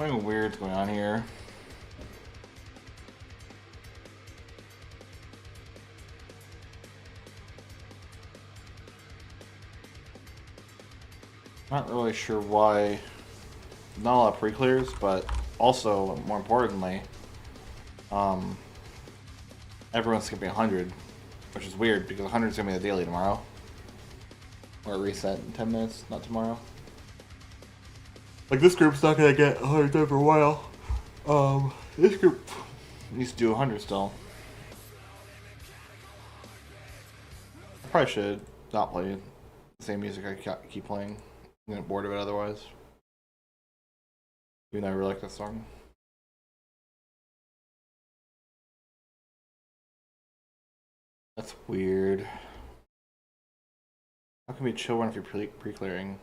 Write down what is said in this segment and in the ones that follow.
Something weird's going on here. Not really sure why. Not a lot of pre-clears, but also, more importantly, everyone's skipping 100, which is weird because 100 is going to be the daily tomorrow. Or reset in 10 minutes, not tomorrow. Like, this group's not going to get 100 done for a while. This group needs to do 100 still. I probably should not play the same music I keep playing. I'm getting bored of it otherwise. Even though I really like that song. That's weird. How can we chill one if you're pre-clearing?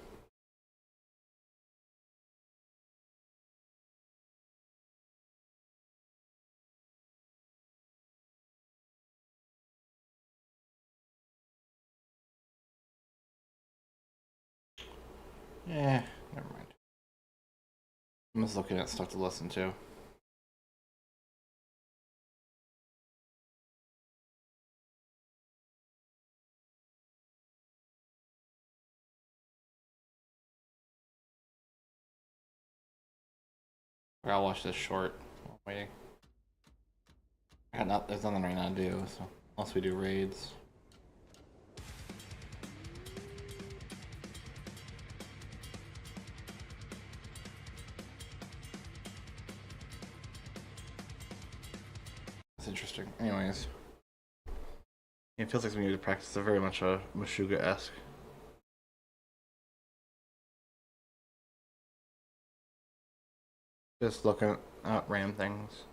Eh, never mind. I'm just looking at stuff to listen to. I'll watch this short while waiting. There's nothing right now to do, so unless we do raids. That's interesting. Anyways. It feels like we need to practice a very much a Meshuggah-esque. Just looking at random things.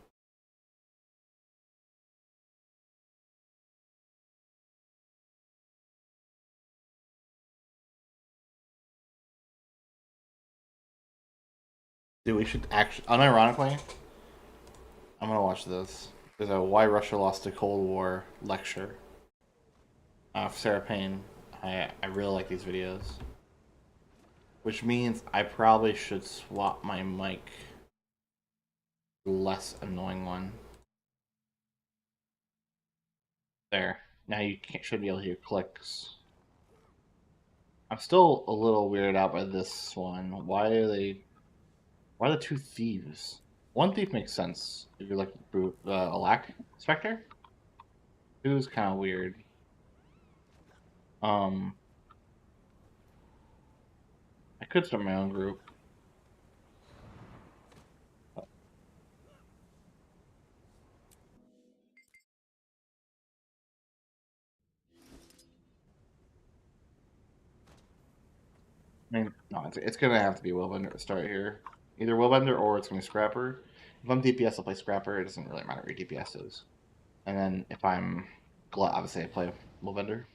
Dude, we should actually, unironically, I'm gonna watch this. There's a Why Russia Lost the Cold War lecture. Sarah Payne. I really like these videos. Which means I probably should swap my mic. Less annoying one. There. Now you should be able to hear clicks. I'm still a little weirded out by this one. Why are the two thieves? One thief makes sense if you're like a lack specter. Two is kind of weird. I could start my own group. I mean, no, it's gonna have to be Willbender to start here. Either Willbender or it's gonna be Scrapper. If I'm DPS, I'll play Scrapper. It doesn't really matter what your DPS is. And then if I'm Glut, obviously I play Willbender.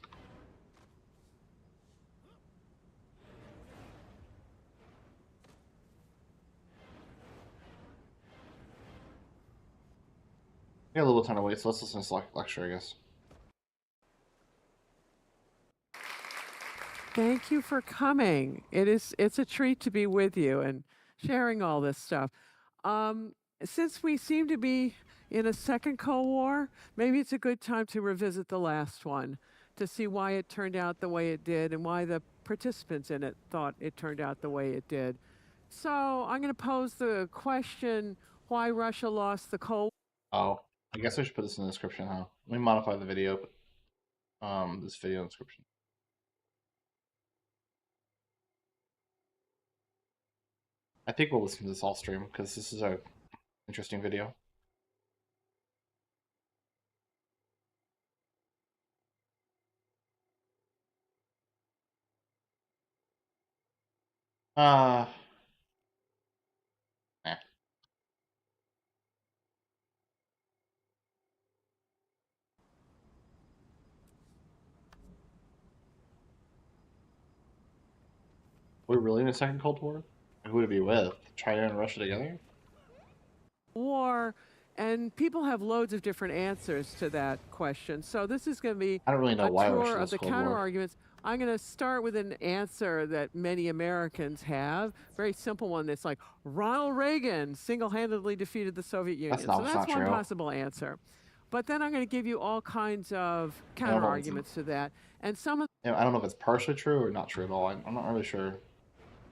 We got a little time to wait, so let's listen to this lecture, I guess. Thank you for coming. It's a treat to be with you and sharing all this stuff. Since we seem to be in a second Cold War, maybe it's a good time to revisit the last one to see why it turned out the way it did and why the participants in it thought it turned out the way it did. So I'm going to pose the question, why Russia lost the Cold War. Oh, I guess I should put this in the description, huh? Let me modify the video. This video description. I think we'll listen to this all stream because this is a interesting video. Eh. We're really in a second Cold War? Who would it be with? China and Russia together? War, and people have loads of different answers to that question. So this is going to be I don't really know a why tour Russia of lost the Cold counter War. arguments. I'm going to start with an answer that many Americans have. Very simple one that's like Ronald Reagan single handedly defeated the Soviet That's Union. So not that's one true. possible answer. But then I'm going to give you all kinds of I don't counter know if it's, arguments to that. And some of I don't know if it's partially true or not true at all. I'm not really sure.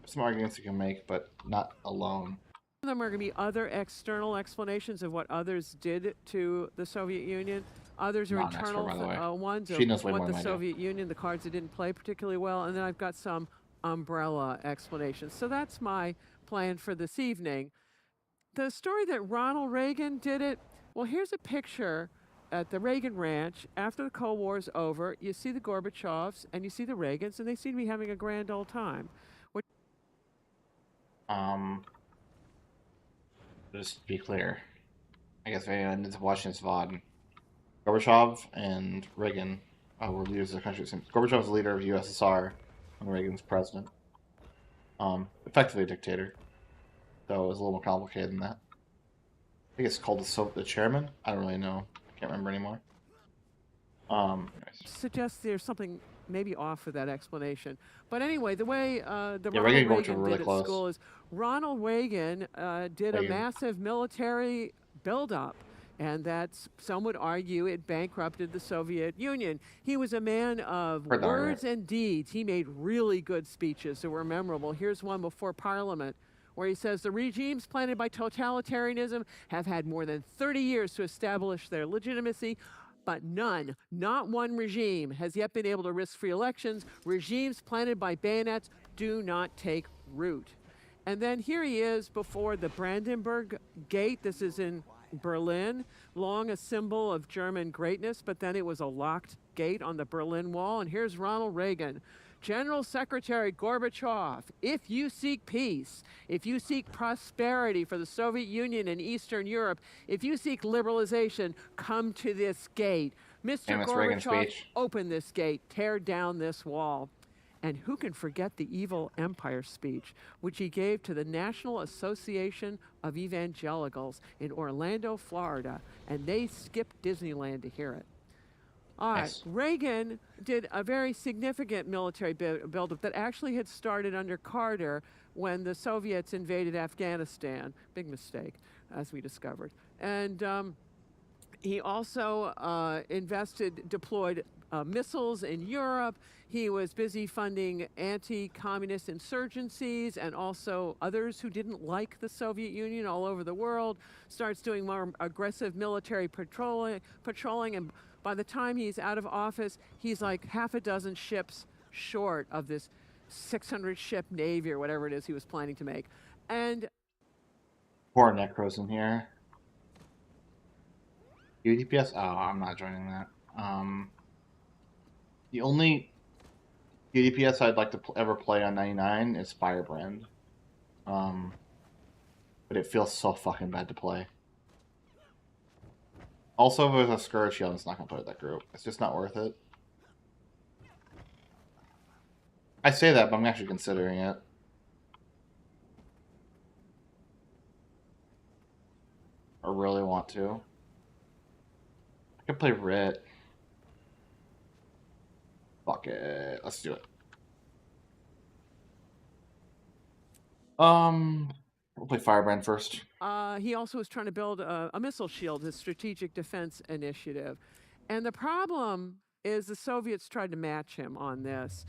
There's some arguments you can make, but not alone. them are going to be other external explanations of what others did to the Soviet Union. Others I'm are not an expert, internal by the way. ones She of knows way what more the than I do. Soviet Union, the cards that didn't play particularly well. And then I've got some umbrella explanations. So that's my plan for this evening. The story that Ronald Reagan did it, well, here's a picture at the Reagan Ranch after the Cold War is over. You see the Gorbachevs and you see the Reagans, and they seem to be having a grand old time. Um, just to be clear, I guess if anyone is watching this VOD, Gorbachev and Reagan were leaders of the country. Gorbachev was the leader of USSR when Reagan's president. Effectively a dictator, though it was a little more complicated than that. I think it's called the chairman. I don't really know. I can't remember anymore. Anyways. Suggests there's something maybe off with that explanation. But anyway, the way the Yeah, Ronald Reagan and Gorbachev Reagan were really did at close. school is Ronald Reagan did a Reagan. massive military buildup. And that's, some would argue, it bankrupted the Soviet Union. He was a man of Heard that words right. and deeds. He made really good speeches that were memorable. Here's one before Parliament where he says the regimes planted by totalitarianism have had more than 30 years to establish their legitimacy, but none, not one regime, has yet been able to risk free elections. Regimes planted by bayonets do not take root. And then here he is before the Brandenburg Gate. This is in Berlin, long a symbol of German greatness, but then it was a locked gate on the Berlin Wall. And here's Ronald Reagan. General Secretary Gorbachev, if you seek peace, if you seek prosperity for the Soviet Union and Eastern Europe, if you seek liberalization, come to this gate. Mr. Famous Reagan Gorbachev, speech. open this gate, tear down this wall. And who can forget the Evil Empire speech, which he gave to the National Association of Evangelicals in Orlando, Florida, and they skipped Disneyland to hear it. All right, Nice. Reagan did a very significant military buildup that actually had started under Carter when the Soviets invaded Afghanistan. Big mistake, as we discovered. And he also deployed missiles in Europe. He was busy funding anti-communist insurgencies and also others who didn't like the Soviet Union all over the world. Starts doing more aggressive military patrolling, and by the time he's out of office, he's like half a dozen ships short of this 600-ship navy or whatever it is he was planning to make. And Poor Necros in here. UDPS? Oh, I'm not joining that. The only UDPS I'd like to ever play on 99 is Firebrand. But it feels so fucking bad to play. Also, if there's a Scourge Shield, it's not going to play with that group. It's just not worth it. I say that, but I'm actually considering it. I really want to. I could play Rit. Fuck it. Let's do it. We'll play Firebrand first. he also was trying to build a missile shield, his strategic defense initiative. And the problem is the Soviets tried to match him on this.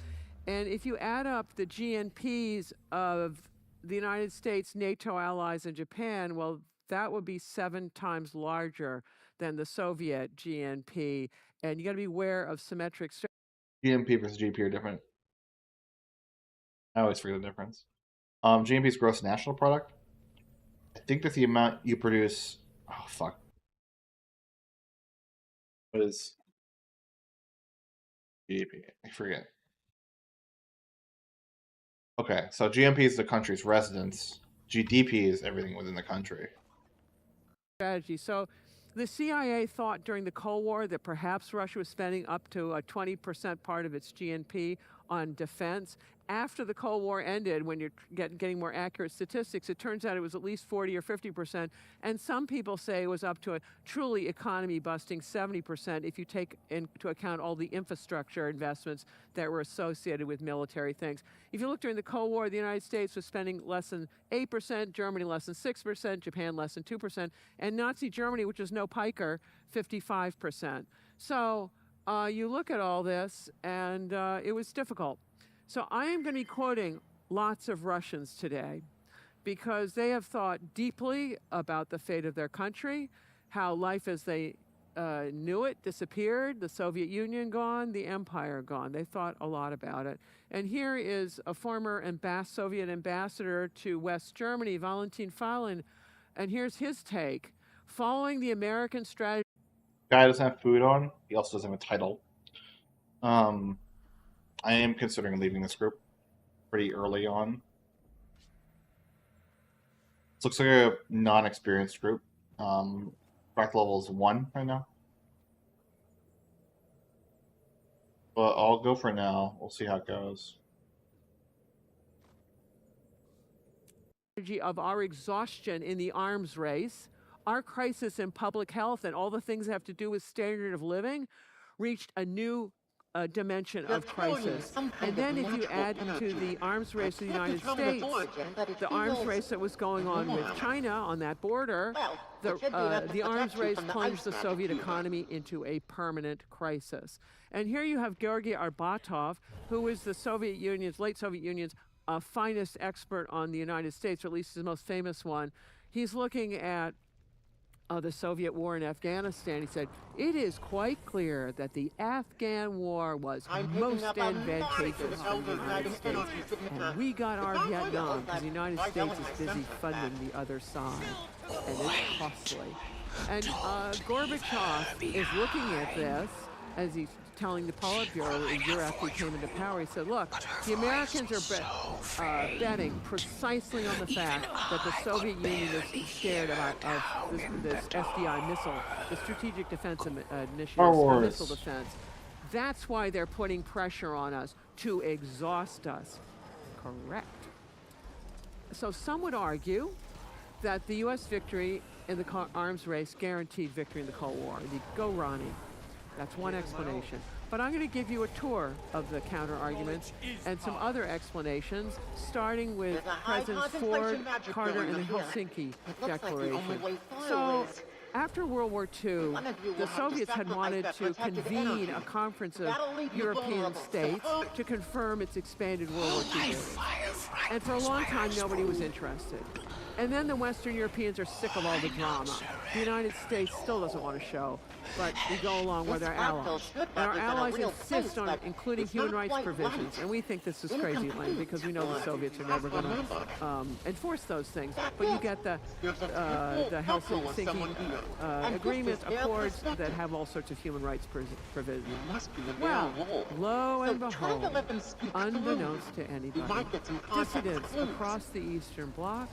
And if you add up the GNPs of the United States, NATO allies, and Japan, well, that would be 7 times larger than the Soviet GNP. And you got to be aware of symmetric. GMP versus GP are different. I always forget the difference. GMP is gross national product. I think that's the amount you produce. Oh, fuck. What is GDP? I forget. Okay, so GMP is the country's residence. GDP is everything within the country. Strategy. So the CIA thought during the Cold War that perhaps Russia was spending up to a 20% part of its GNP on defense. After the Cold War ended, when you're getting more accurate statistics, it turns out it was at least 40 or 50%. And some people say it was up to a truly economy busting 70% if you take into account all the infrastructure investments that were associated with military things. If you look during the Cold War, the United States was spending less than 8%, Germany less than 6%, Japan less than 2%, and Nazi Germany, which was no piker, 55%. So you look at all this, and it was difficult. So I am going to be quoting lots of Russians today because they have thought deeply about the fate of their country, how life as they knew it disappeared, the Soviet Union gone, the empire gone. They thought a lot about it. And here is a former Soviet ambassador to West Germany, Valentin Falin, and here's his take. Following the American strategy. Guy doesn't have food on. He also doesn't have a title. I am considering leaving this group pretty early on. This looks like a non-experienced group. Fractal level is 1 right now. But I'll go for now. We'll see how it goes. Of our exhaustion in the arms race, our crisis in public health, and all the things that have to do with standard of living reached a new dimension of crisis. And then if you add to the arms race of the United States, the arms race that was going on with China on that border, the arms race plunged the Soviet economy into a permanent crisis. And here you have Georgy Arbatov, who is the Soviet Union's, late Soviet Union's finest expert on the United States, or at least his most famous one. He's looking at the Soviet war in Afghanistan. He said, it is quite clear that the Afghan war was most advantageous for the United States. And we got our Vietnam because the United States is busy funding the other side. And it's costly. And Gorbachev is looking at this as he's telling the Politburo a year after he came into power. He said, look, the Americans are betting precisely on the fact that the Soviet Union is scared of this SDI missile, the Strategic Defense Initiative, missile defense. That's why they're putting pressure on us to exhaust us. Correct. So some would argue that the U.S. victory in the arms race guaranteed victory in the Cold War. Go Ronnie. That's one explanation. But I'm going to give you a tour of the counter-arguments and some other explanations, starting with Presidents Ford, Carter, and the Helsinki Declaration. So after World War II, the Soviets had wanted to convene a conference of European states to confirm its expanded World War II borders. And for a long time, nobody was interested. And then the Western Europeans are sick of all the drama. The United States still doesn't want to show, but we go along with our allies. And our allies insist on including human rights provisions, and we think this is crazy land because we know the Soviets are never going to enforce those things. But you get the Helsinki agreement, accords that have all sorts of human rights provisions. Well, lo and behold, unbeknownst to anybody, dissidents across the Eastern Bloc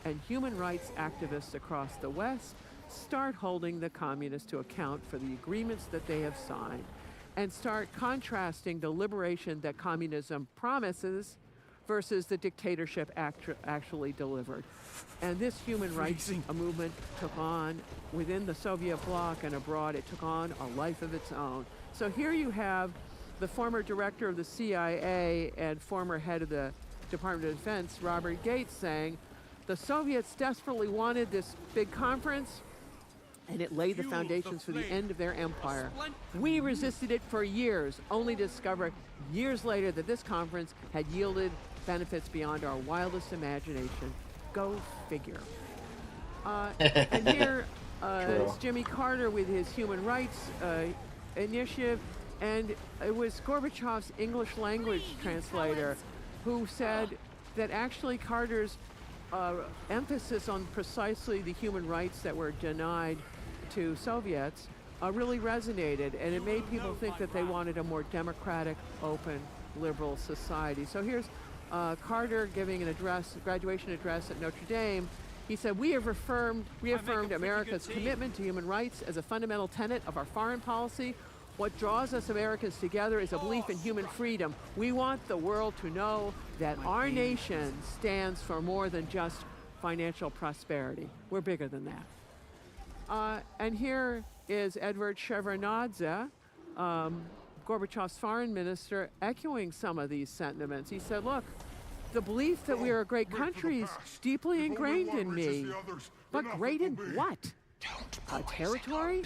and human rights activists across the West start holding the communists to account for the agreements that they have signed and start contrasting the liberation that communism promises versus the dictatorship actually delivered. And this human rights movement took on, within the Soviet bloc and abroad, it took on a life of its own. So here you have the former director of the CIA and former head of the Department of Defense, Robert Gates, saying, the Soviets desperately wanted this big conference, and it laid the foundations for the end of their empire. We resisted it for years, only to discover years later that this conference had yielded benefits beyond our wildest imagination. Go figure. And here is Jimmy Carter with his human rights initiative, and it was Gorbachev's English language translator who said that actually Carter's emphasis on precisely the human rights that were denied to Soviets really resonated, and it made people think that they wanted a more democratic, open, liberal society. So here's Carter giving an address, graduation address at Notre Dame. He said, we have reaffirmed America's commitment to human rights as a fundamental tenet of our foreign policy. What draws us Americans together is a belief in human freedom. We want the world to know that our nation stands for more than just financial prosperity. We're bigger than that. And here is Edward Shevardnadze, Gorbachev's foreign minister, echoing some of these sentiments. He said, look, the belief that we are a great country is deeply ingrained in me. But great in what? Territory?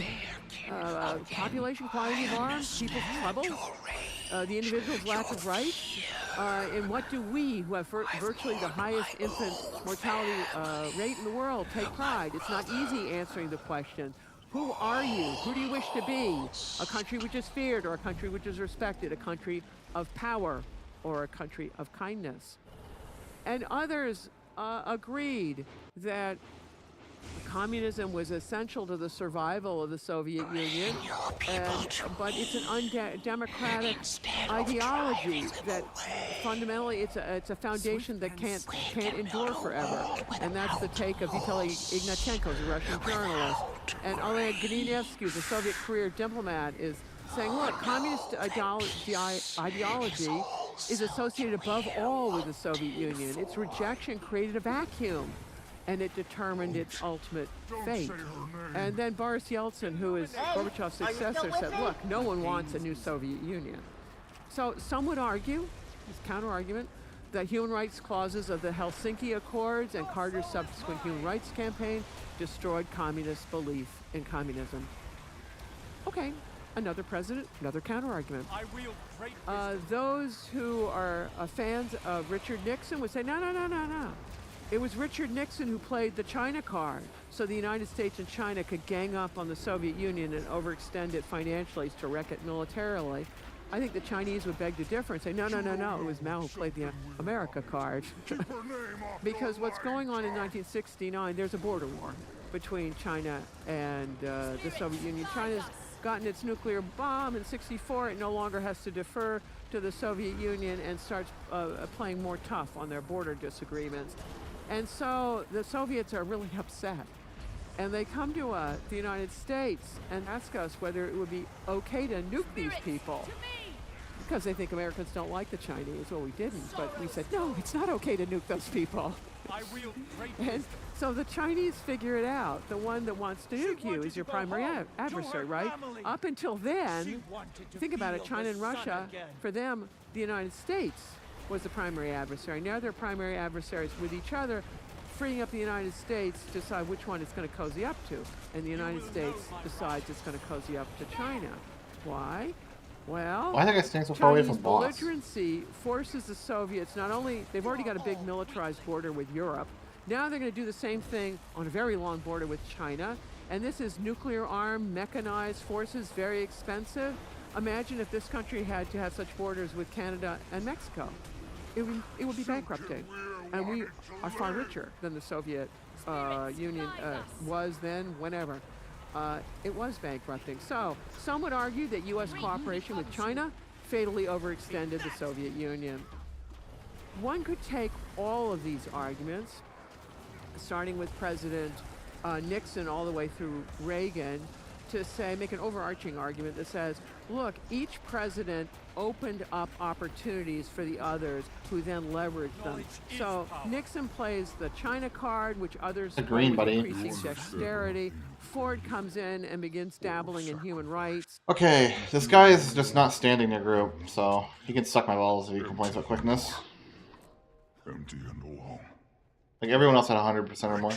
Population, quantity of arms, people's troubles? The individual's lack of rights? And what do we, who have virtually the highest infant mortality rate in the world, take pride? It's not easy answering the question. Who are you? Who do you wish to be? A country which is feared, or a country which is respected? A country of power, or a country of kindness? And others agreed that communism was essential to the survival of the Soviet Union, but it's an undemocratic ideology that fundamentally it's a foundation that can't endure forever. And that's the take of Vitaly Ignatyenko, the Russian journalist. And Oleg Grinevsky, the Soviet career diplomat, is saying, look, communist ideology is associated above all with the Soviet Union. Its rejection created a vacuum, and it determined its ultimate fate. And then Boris Yeltsin, who is Gorbachev's successor, said, look, no one wants a new Soviet Union. So some would argue, this counter-argument, that human rights clauses of the Helsinki Accords and Carter's subsequent human rights campaign destroyed communist belief in communism. Okay, another president, another counter-argument. Those who are fans of Richard Nixon would say, no. It was Richard Nixon who played the China card, so the United States and China could gang up on the Soviet Union and overextend it financially to wreck it militarily. I think the Chinese would beg to differ and say, no. It was Mao who played the America card. Because what's going on in 1969, there's a border war between China and the Soviet Union. China's gotten its nuclear bomb in '64. It no longer has to defer to the Soviet Union and starts playing more tough on their border disagreements. And so the Soviets are really upset. And they come to the United States and ask us whether it would be okay to nuke these people. Because they think Americans don't like the Chinese. Well, we didn't, but we said, no, it's not okay to nuke those people. And so the Chinese figure it out. The one that wants to nuke you is your primary adversary, right? Up until then, think about it, China and Russia, for them, the United States was the primary adversary. Now they're primary adversaries with each other, freeing up the United States to decide which one it's going to cozy up to. And the United States decides it's going to cozy up to China. Why? Well, why are they staying so far away from boss? Belligerency forces the Soviets, not only, they've already got a big militarized border with Europe, now they're going to do the same thing on a very long border with China. And this is nuclear armed, mechanized forces, very expensive. Imagine if this country had to have such borders with Canada and Mexico. It would be bankrupting. And we are far richer than the Soviet Union was then, whenever. It was bankrupting. So some would argue that U.S. cooperation with China fatally overextended the Soviet Union. One could take all of these arguments, starting with President Nixon all the way through Reagan, to say, make an overarching argument that says, look, each president opened up opportunities for the others who then leveraged them. So Nixon plays the China card, which others play with increasing dexterity. Ford comes in and begins dabbling in human rights. Okay, this guy is just not standing their group, so he can suck my balls if he complains about quickness. Empty and alone. Like everyone else had 100% or more.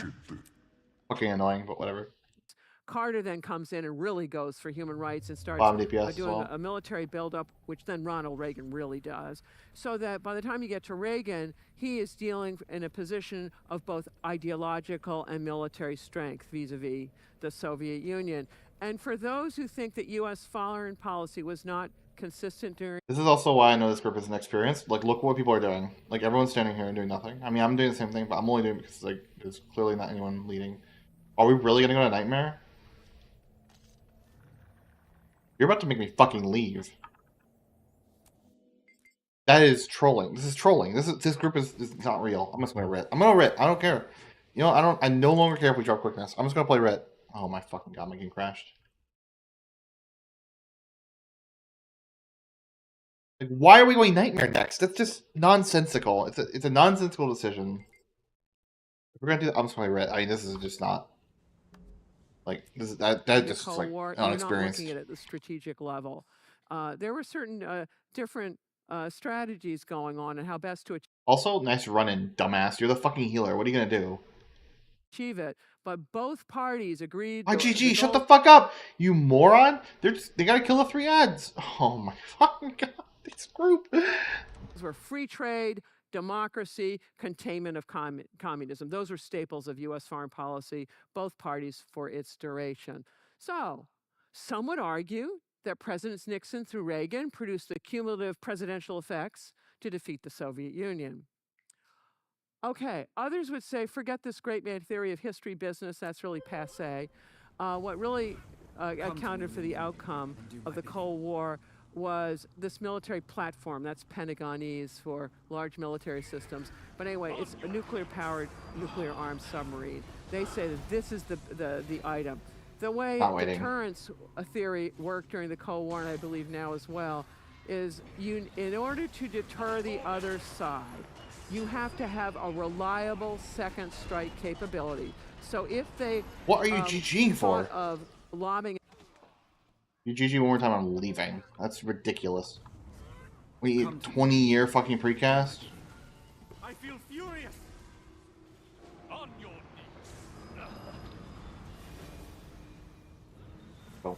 Fucking annoying, but whatever. Carter then comes in and really goes for human rights and starts doing a military buildup, which then Ronald Reagan really does. So that by the time you get to Reagan, he is dealing in a position of both ideological and military strength vis-a-vis the Soviet Union. And for those who think that U.S. foreign policy was not consistent during... This is also why I know this group is inexperienced. Like, look what people are doing. Like, everyone's standing here and doing nothing. I mean, I'm doing the same thing, but I'm only doing it because, like, there's clearly not anyone leading. Are we really going to go to Nightmare? You're about to make me fucking leave. That is trolling. This is trolling. This group is not real. I'm just gonna writ. I'm gonna writ. I don't care. You know, I no longer care if we drop quickness. I'm just gonna play writ. Oh my fucking god, my game crashed. Like, why are we going Nightmare next? That's just nonsensical. It's a nonsensical decision. If we're gonna do, I'm just gonna read. I mean, this is just not like this. That the just is Cold like War, you're not unexperienced. looking at it at the strategic level. There were certain different strategies going on and how best to Also, nice run in, dumbass. You're the fucking healer. What are you gonna do? achieve it. But both parties agreed the GG, shut the goal fuck up, you moron! They gotta kill the 3 ads. Oh my fucking god, this group. were free trade, democracy, containment of communism. Those were staples of U.S. foreign policy, both parties for its duration. So, some would argue that Presidents Nixon through Reagan produced the cumulative presidential effects to defeat the Soviet Union. Okay, others would say, forget this great man theory of history business, that's really passe. What really accounted for the outcome of the Cold War was this military platform, that's Pentagonese for large military systems. But anyway, it's a nuclear-powered, nuclear-armed submarine. They say that this is the item. The way deterrence theory worked during the Cold War, and I believe now as well, is in order to deter the other side, you have to have a reliable second strike capability. So if they what are you GGing for? Of lobbing, you GG one more time, I'm leaving. That's ridiculous. We 20-year fucking precast. I feel furious. On your knees. Oh.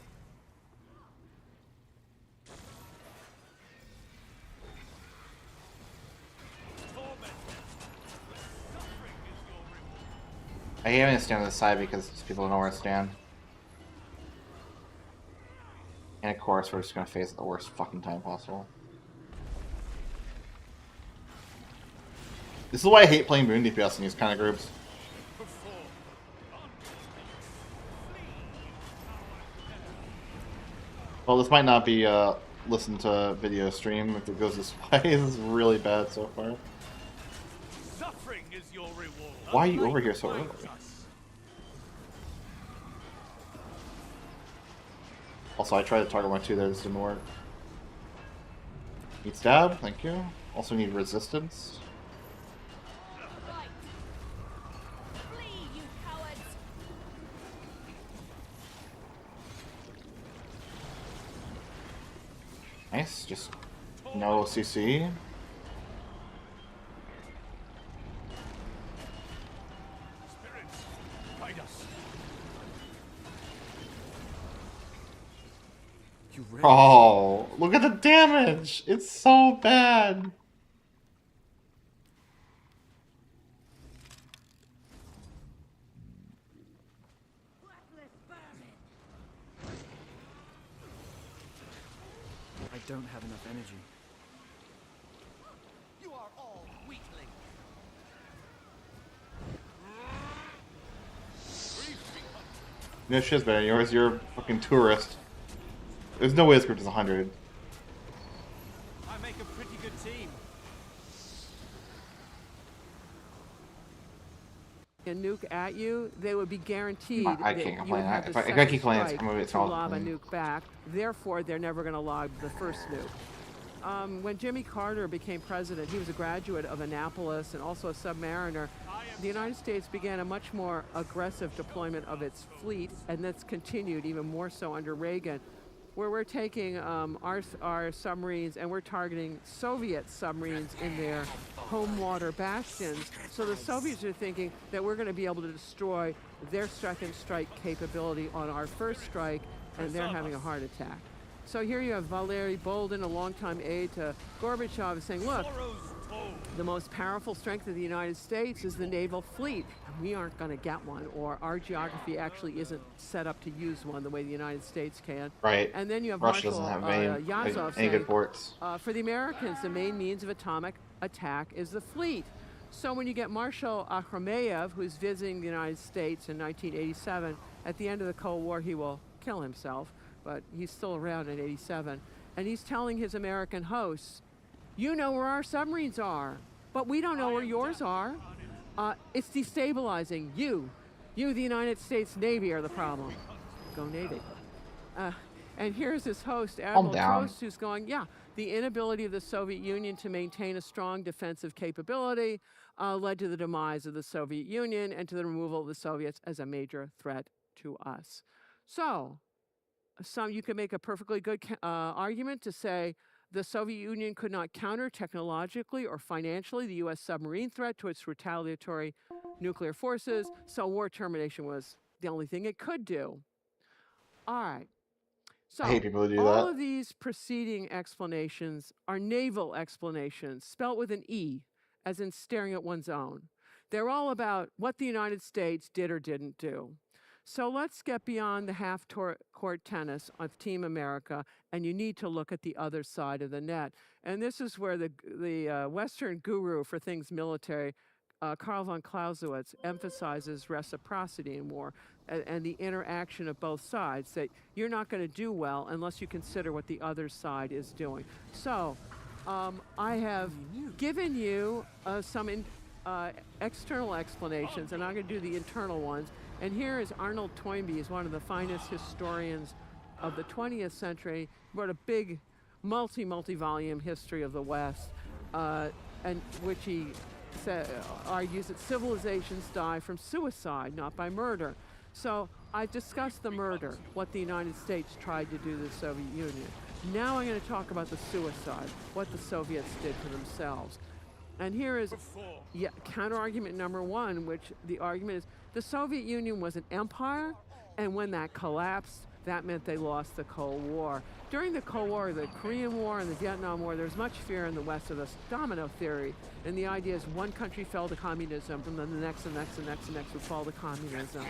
I hate having to stand on the side because people don't know where to stand. And of course, we're just gonna face at the worst fucking time possible. This is why I hate playing Moon DPS in these kind of groups. Well, this might not be listen to video stream if it goes this way. This is really bad so far. Suffering is your reward. Why are you over here so early? Also, I tried to target one too there, this didn't work. Need stab, thank you. Also need resistance. Flee, you cowards! Nice, just no CC. Spirits, guide us. Oh, look at the damage! It's so bad! I don't have enough energy. You are all weaklings. No shit, man. You're a fucking tourist. There's no way this group is 100. I make a pretty good team. a nuke at you, they would be guaranteed I that can't you complain. would have If the I second keep playing, strike I'm gonna be to lob a complain. nuke back. Therefore, they're never going to lob the first nuke. When Jimmy Carter became president, he was a graduate of Annapolis and also a submariner. The United States began a much more aggressive deployment of its fleet, and that's continued even more so under Reagan, where we're taking our submarines and we're targeting Soviet submarines in their home water bastions. So the Soviets are thinking that we're going to be able to destroy their second strike capability on our first strike, and they're having a heart attack. So here you have Valery Bolden, a longtime aide to Gorbachev, saying, look, the most powerful strength of the United States is the naval fleet. And we aren't going to get one, or our geography actually isn't set up to use one the way the United States can. Right. And then you have Russia Marshal doesn't have Yazov any saying, good ports. for the Americans, the main means of atomic attack is the fleet. So when you get Marshal Akhrameyev, who's visiting the United States in 1987, at the end of the Cold War, he will kill himself, but he's still around in 87. And he's telling his American hosts, you know where our submarines are, but we don't know where yours are. It's destabilizing. You, the United States Navy, are the problem. Go Navy. And here's his host, Calm Admiral down. Trost, who's going, yeah, the inability of the Soviet Union to maintain a strong defensive capability led to the demise of the Soviet Union and to the removal of the Soviets as a major threat to us. So, you can make a perfectly good argument to say the Soviet Union could not counter technologically or financially the U.S. submarine threat to its retaliatory nuclear forces, so war termination was the only thing it could do. All right. I hate So, people who do all that. of these preceding explanations are naval explanations, spelt with an E, as in staring at one's own. They're all about what the United States did or didn't do. So let's get beyond the half-court tennis of Team America, and you need to look at the other side of the net. And this is where the Western guru for things military, Karl von Clausewitz, emphasizes reciprocity in war and the interaction of both sides, that you're not going to do well unless you consider what the other side is doing. So I have given you some external explanations, and I'm going to do the internal ones. And here is Arnold Toynbee. He's one of the finest historians of the 20th century. He wrote a big multi-volume history of the West, and which he argues that civilizations die from suicide, not by murder. So I discussed the murder, what the United States tried to do to the Soviet Union. Now I'm going to talk about the suicide, what the Soviets did to themselves. And here is counter-argument number one, which the argument is the Soviet Union was an empire, and when that collapsed, that meant they lost the Cold War. During the Cold War, the Korean War and the Vietnam War, there was much fear in the West of this domino theory. And the idea is one country fell to communism, and then the next and next and next and next would fall to communism.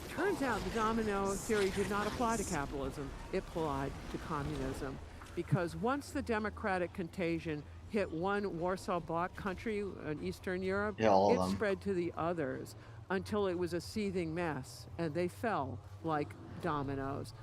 Turns out the domino theory did not apply to capitalism. It applied to communism. Because once the democratic contagion hit one Warsaw Bloc country in Eastern Europe, it spread to the others until it was a seething mess, and they fell like dominoes.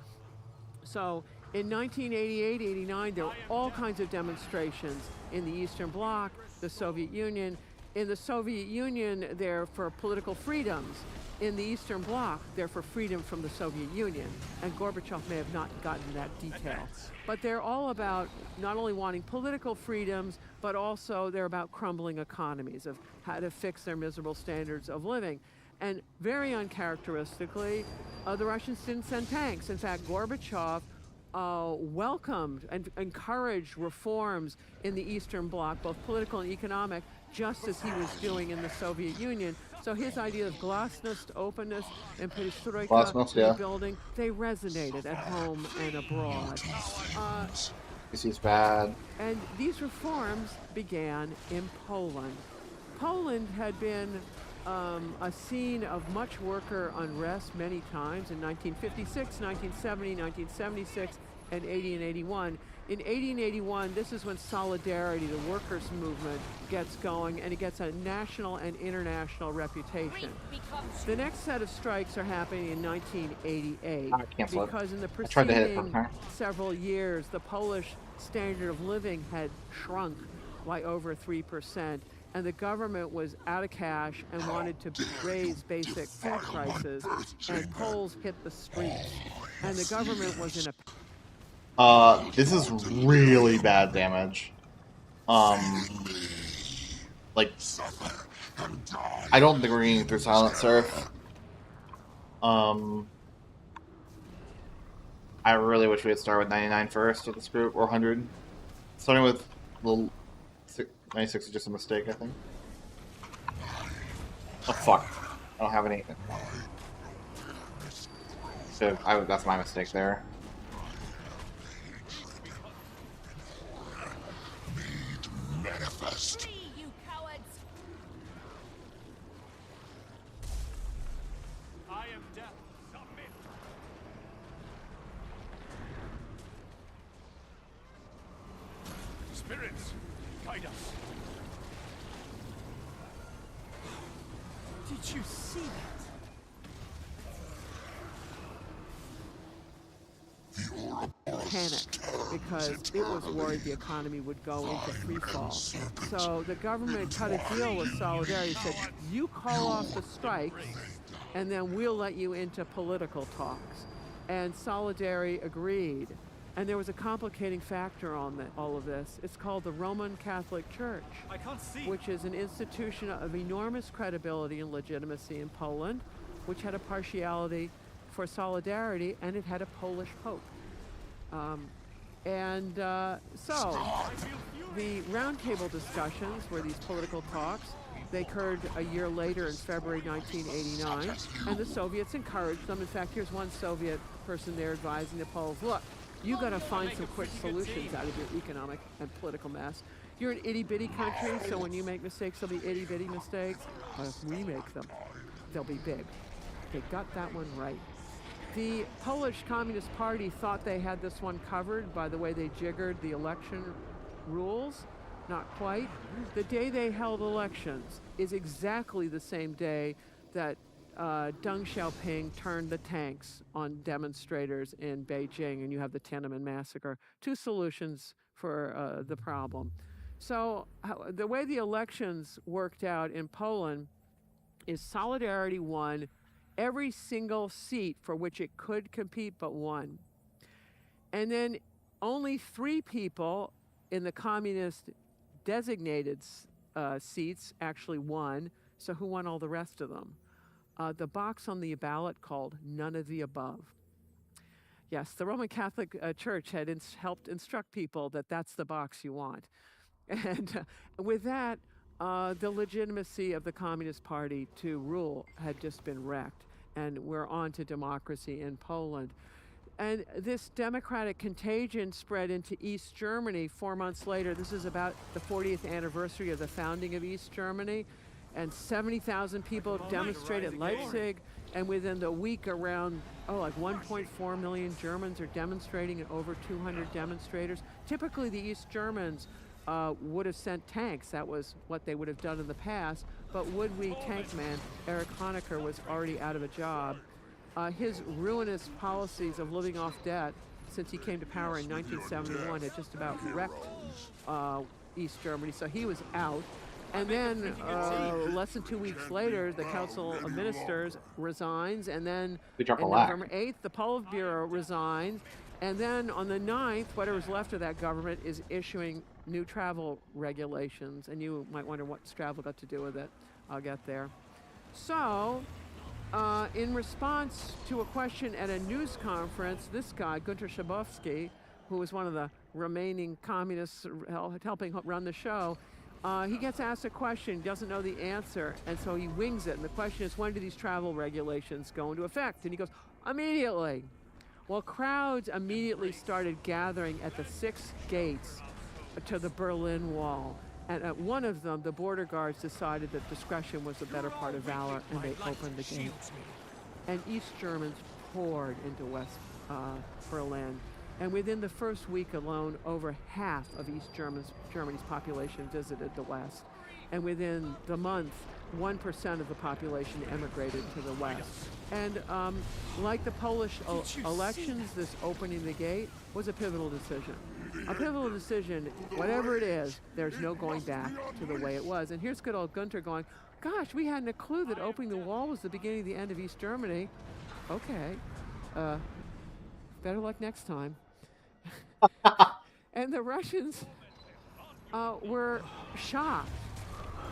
So in 1988, 89, there were all kinds of demonstrations in the Eastern Bloc, the Soviet Union. In the Soviet Union, they're for political freedoms. In the Eastern Bloc, they're for freedom from the Soviet Union. And Gorbachev may have not gotten that detail. But they're all about not only wanting political freedoms, but also they're about crumbling economies, of how to fix their miserable standards of living. And very uncharacteristically, the Russians didn't send tanks. In fact, Gorbachev welcomed and encouraged reforms in the Eastern Bloc, both political and economic, just as he was doing in the Soviet Union. So his idea of glasnost, openness, and perestroika rebuilding, they resonated at home and abroad. This is bad. And these reforms began in Poland. Poland had been a scene of much worker unrest many times in 1956, 1970, 1976, and 80 and 81. In 80 and 81, this is when Solidarity, the workers' movement, gets going, and it gets a national and international reputation. The next set of strikes are happening in 1988 because in the preceding several years, the Polish standard of living had shrunk by over 3%. And the government was out of cash and wanted to raise basic food prices, and Poles hit the streets. And the government was in a... This is really bad damage. Like, I don't think we're getting through Silent Surf. I really wish we had started with 99 first with this group, or 100. Starting with little... 96 is just a mistake, I think. Oh, fuck. I don't have anything. So, that's my mistake there. Manifest. Flee, you cowards! I am death. Submit. Spirits, guide us. Did you see that? panic because it was worried the economy would go into free fall. So the government cut a deal with Solidarity, said, you call off the strikes, and then we'll let you into political talks. and Solidarity agreed. And there was a complicating factor on all of this. It's called the Roman Catholic Church, I can't see. which is an institution of enormous credibility and legitimacy in Poland, which had a partiality for Solidarity, and it had a Polish pope. So the roundtable discussions were these political talks. They occurred a year later in February 1989, and the Soviets encouraged them. In fact, here's one Soviet person there advising the Poles, look, you got to find some quick solutions out of your economic and political mess. You're an itty-bitty country, so when you make mistakes, they'll be itty-bitty mistakes. But if we make them, they'll be big. They got that one right. The Polish Communist Party thought they had this one covered by the way they jiggered the election rules. Not quite. The day they held elections is exactly the same day that Deng Xiaoping turned the tanks on demonstrators in Beijing, and you have the Tiananmen massacre. Two solutions for the problem. So the way the elections worked out in Poland is Solidarity won every single seat for which it could compete but one. And then only 3 people in the communist designated seats actually won. So who won all the rest of them? The box on the ballot called none of the above. Yes, the Roman Catholic Church had helped instruct people that that's the box you want. And with that, the legitimacy of the Communist Party to rule had just been wrecked. And we're on to democracy in Poland. And this democratic contagion spread into East Germany 4 months later. This is about the 40th anniversary of the founding of East Germany. And 70,000 people demonstrated at Leipzig. And within the week around, like 1.4 million Germans are demonstrating and over 200 demonstrators. Typically the East Germans would have sent tanks. That was what they would have done in the past. But would-be tank man Erich Honecker was already out of a job. His ruinous policies of living off debt since he came to power in 1971 had just about wrecked East Germany, so he was out. And then less than 2 weeks later, the Council of Ministers resigns, and then on November 8th, the Politburo resigns, and then on the 9th, whatever's left of that government is issuing new travel regulations, and you might wonder what's travel got to do with it. I'll get there. So, in response to a question at a news conference, this guy, Gunter Schabowski, who was one of the remaining communists helping run the show, he gets asked a question, doesn't know the answer, and so he wings it. And the question is, when do these travel regulations go into effect? And he goes, immediately. Well, crowds immediately started gathering at the 6 gates to the Berlin Wall. And at one of them, the border guards decided that discretion was the better part of valor, and they opened the gates. And East Germans poured into West Berlin. And within the first week alone, over half of East Germany's population visited the West. And within the month, 1% of the population emigrated to the West. And like the Polish elections, this opening the gate was a pivotal decision. A pivotal decision, whatever it is, there's no going back to the way it was. And here's good old Gunter going, gosh, we hadn't a clue that opening the wall was the beginning of the end of East Germany. Okay, better luck next time. And the Russians were shocked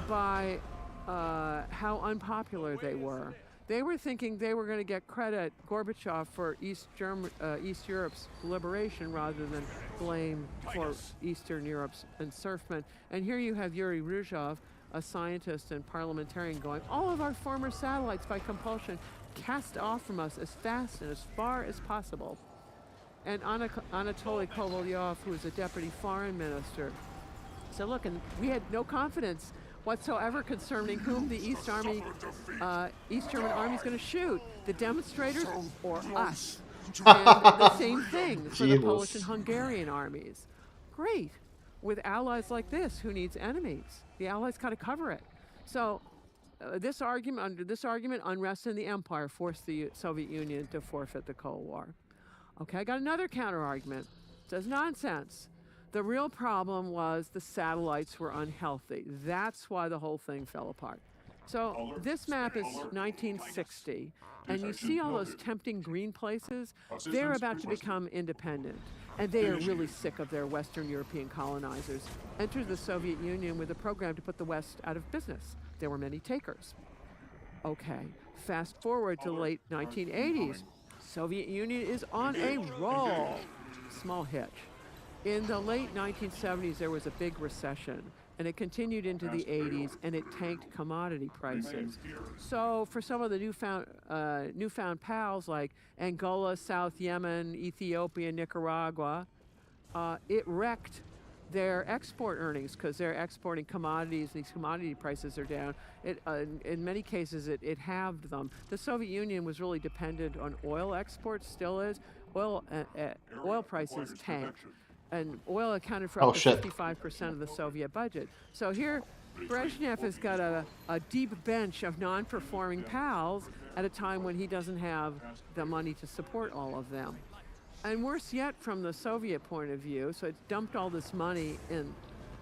by how unpopular they were. They were thinking they were going to get credit, Gorbachev, for East Europe's liberation rather than blame for Eastern Europe's encirclement. And here you have Yuri Ryzhov, a scientist and parliamentarian, going, all of our former satellites by compulsion cast off from us as fast and as far as possible. And Anatoly Kovalyov, who was a deputy foreign minister, said, look, and we had no confidence whatsoever concerning whom the East German army is going to shoot, the demonstrators or us. And the same thing for the Polish and Hungarian armies. Great. With allies like this, who needs enemies? The allies got to cover it. So under this argument, unrest in the empire forced the Soviet Union to forfeit the Cold War. Okay, I got another counter-argument. It says nonsense. The real problem was the satellites were unhealthy. That's why the whole thing fell apart. So this map is 1960, and you see all those tempting green places. They're about to become independent, and they are really sick of their Western European colonizers. Entered the Soviet Union with a program to put the West out of business. There were many takers. Okay, fast forward to the late 1980s. Soviet Union is on a roll. Small hitch. In the late 1970s, there was a big recession, and it continued into the 80s, and it tanked commodity prices. So for some of the newfound pals like Angola, South Yemen, Ethiopia, Nicaragua, it wrecked their export earnings because they're exporting commodities. These commodity prices are down. In many cases, it halved them. The Soviet Union was really dependent on oil exports, still is. Oil prices tanked, and oil accounted for up to 55% of the Soviet budget. So here, Brezhnev has got a deep bench of non-performing pals at a time when he doesn't have the money to support all of them. And worse yet, from the Soviet point of view, so it's dumped all this money in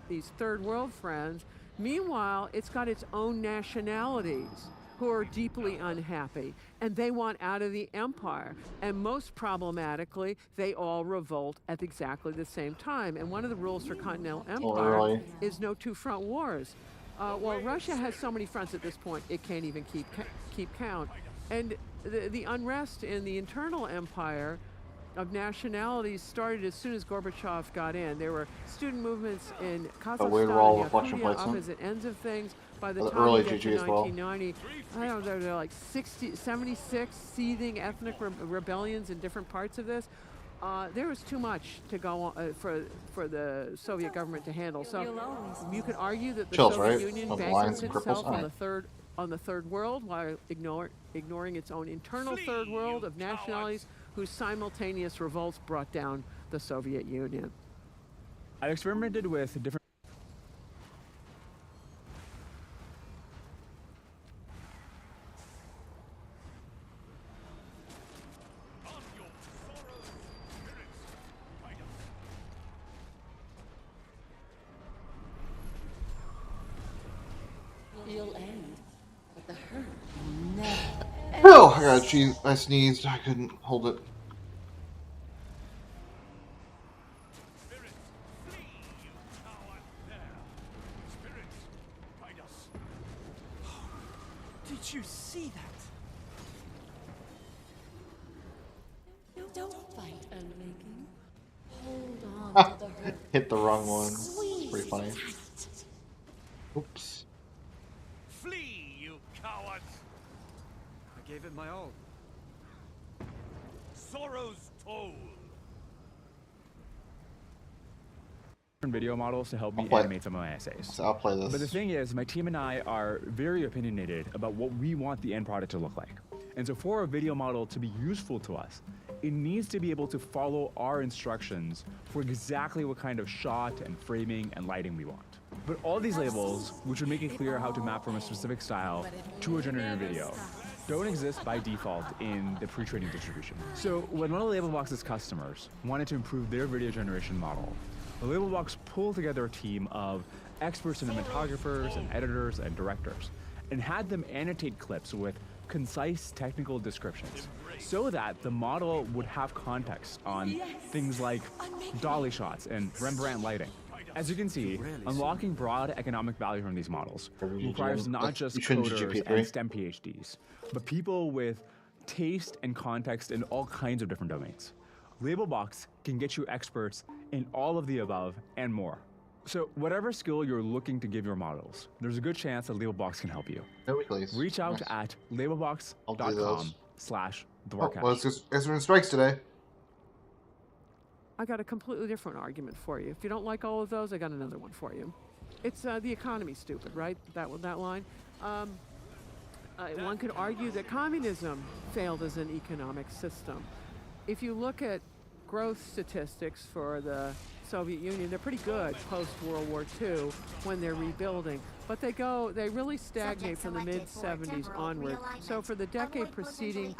these third world friends. Meanwhile, it's got its own nationalities who are deeply unhappy, and they want out of the empire. And most problematically, they all revolt at exactly the same time. And one of the rules for Continental Empire is no two-front wars. Well, Russia has so many fronts at this point, it can't even keep count. And the unrest in the internal empire of nationalities started as soon as Gorbachev got in. There were student movements in Kazakhstan and Yakutia, opposite ends of things. By the time we get to 1990, I don't know, there are like 76 seething ethnic rebellions in different parts of this. There was too much to go on, for the Soviet government to handle. So you could argue that the Soviet Union bankrupt itself on the third world while ignoring its own internal third world of nationalities whose simultaneous revolts brought down the Soviet Union. I experimented with different You'll end, but the hurt will never. Oh, I got a cheese. I sneezed. I couldn't hold it. Spirits, flee, you coward there. Spirits, guide us. Did you see that? Don't fight, Unmaking. Hold on to the hurt. Hit the wrong one. Squeeze Pretty funny. it tight. Oops. Flee, you cowards. I gave it my all. Sorrow's toll. video models to help me animate some of my essays. So I'll play this. But the thing is, my team and I are very opinionated about what we want the end product to look like. And so for a video model to be useful to us, it needs to be able to follow our instructions for exactly what kind of shot and framing and lighting we want. But all these labels, which would make it clear how to map from a specific style to a generated video, don't exist by default in the pre-training distribution. So when one of Labelbox's customers wanted to improve their video generation model, the Labelbox pulled together a team of expert cinematographers and editors and directors and had them annotate clips with concise technical descriptions so that the model would have context on things like dolly shots and Rembrandt lighting. As you can see, unlocking broad economic value from these models requires not just coders and STEM PhDs, but people with taste and context in all kinds of different domains. Labelbox can get you experts in all of the above and more. So whatever skill you're looking to give your models, there's a good chance that Labelbox can help you. Reach out at labelbox.com/theworkout. Well, it's doing strikes today. I got a completely different argument for you. If you don't like all of those, I got another one for you. It's the economy stupid, right? That line. One could argue that communism failed as an economic system. If you look at growth statistics for the Soviet Union, they're pretty good post-World War II when they're rebuilding. But they really stagnate from the mid-70s onward. So for the decade preceding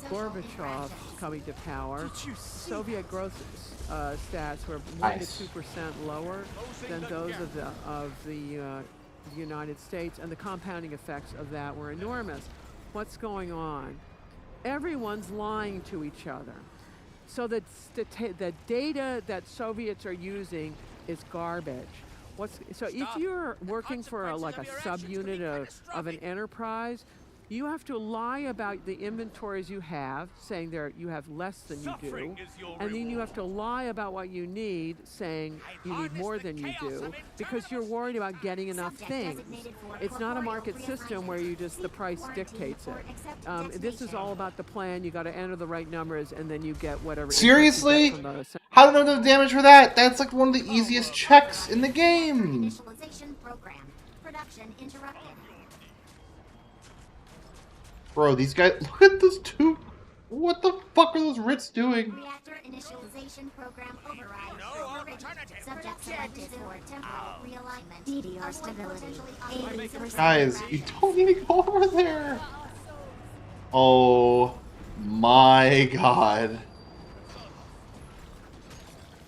Gorbachev coming to power, Soviet growth stats were 1 to 2% lower than those of the the United States, and the compounding effects of that were enormous. What's going on? Everyone's lying to each other. So the data that Soviets are using is garbage. So if Stop. you're The working for like a consequences of your actions could be subunit of an catastrophic. enterprise, you have to lie about the inventories you have, saying you have less than you do, Suffering is your and then you have reward. to lie about what you need, saying I've you need harnessed more the than you chaos do, of because you're interminable worried about getting enough Subject things. designated for It's not a corporeal market system where you just the reassignment. price Quarantine dictates or it. accept This is detonation. all about the plan. You got to enter the right numbers, and then you get whatever inputs you Seriously? get from the How do I know the damage for that? That's like one of the easiest checks in the game. Initialization program. Production interrupted. Bro, these guys, look at those two. What the fuck are those Rits doing? Reactor initialization program override. No alternative. Subject selected for temporal realignment. DDR stability. 80%. Guys, you don't need to go over there. Oh my god.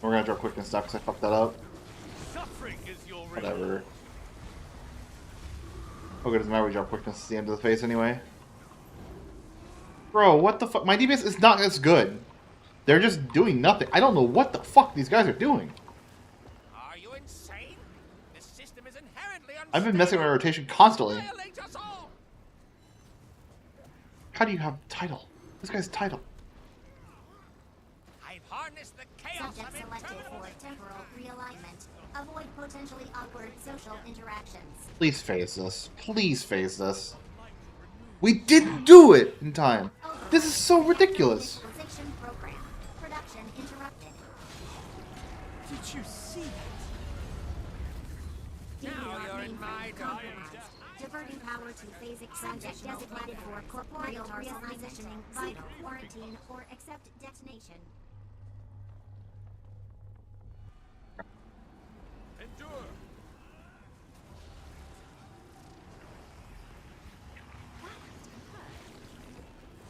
We're gonna drop quickness stuff because I fucked that up. Suffering is your reward. Whatever. Okay, doesn't matter, we drop quickness at the end of the face anyway. Bro, what the fuck? My DPS is not as good. They're just doing nothing. I don't know what the fuck these guys are doing. Are you insane? This system is inherently unstable. I've been messing with my rotation constantly. Annihilate us all. How do you have title? This guy's title. I've harnessed the chaos Subject of selected interminable. for temporal realignment. Avoid potentially awkward social interactions. Please face this. Please face this. We didn't do it in time. This is so ridiculous. Initialization program. Production interrupted. Did you see that? Now you're in my domain. Diverting power to phasic subject designated for corporeal repositioning, vital quarantine, or accept detonation. Endure.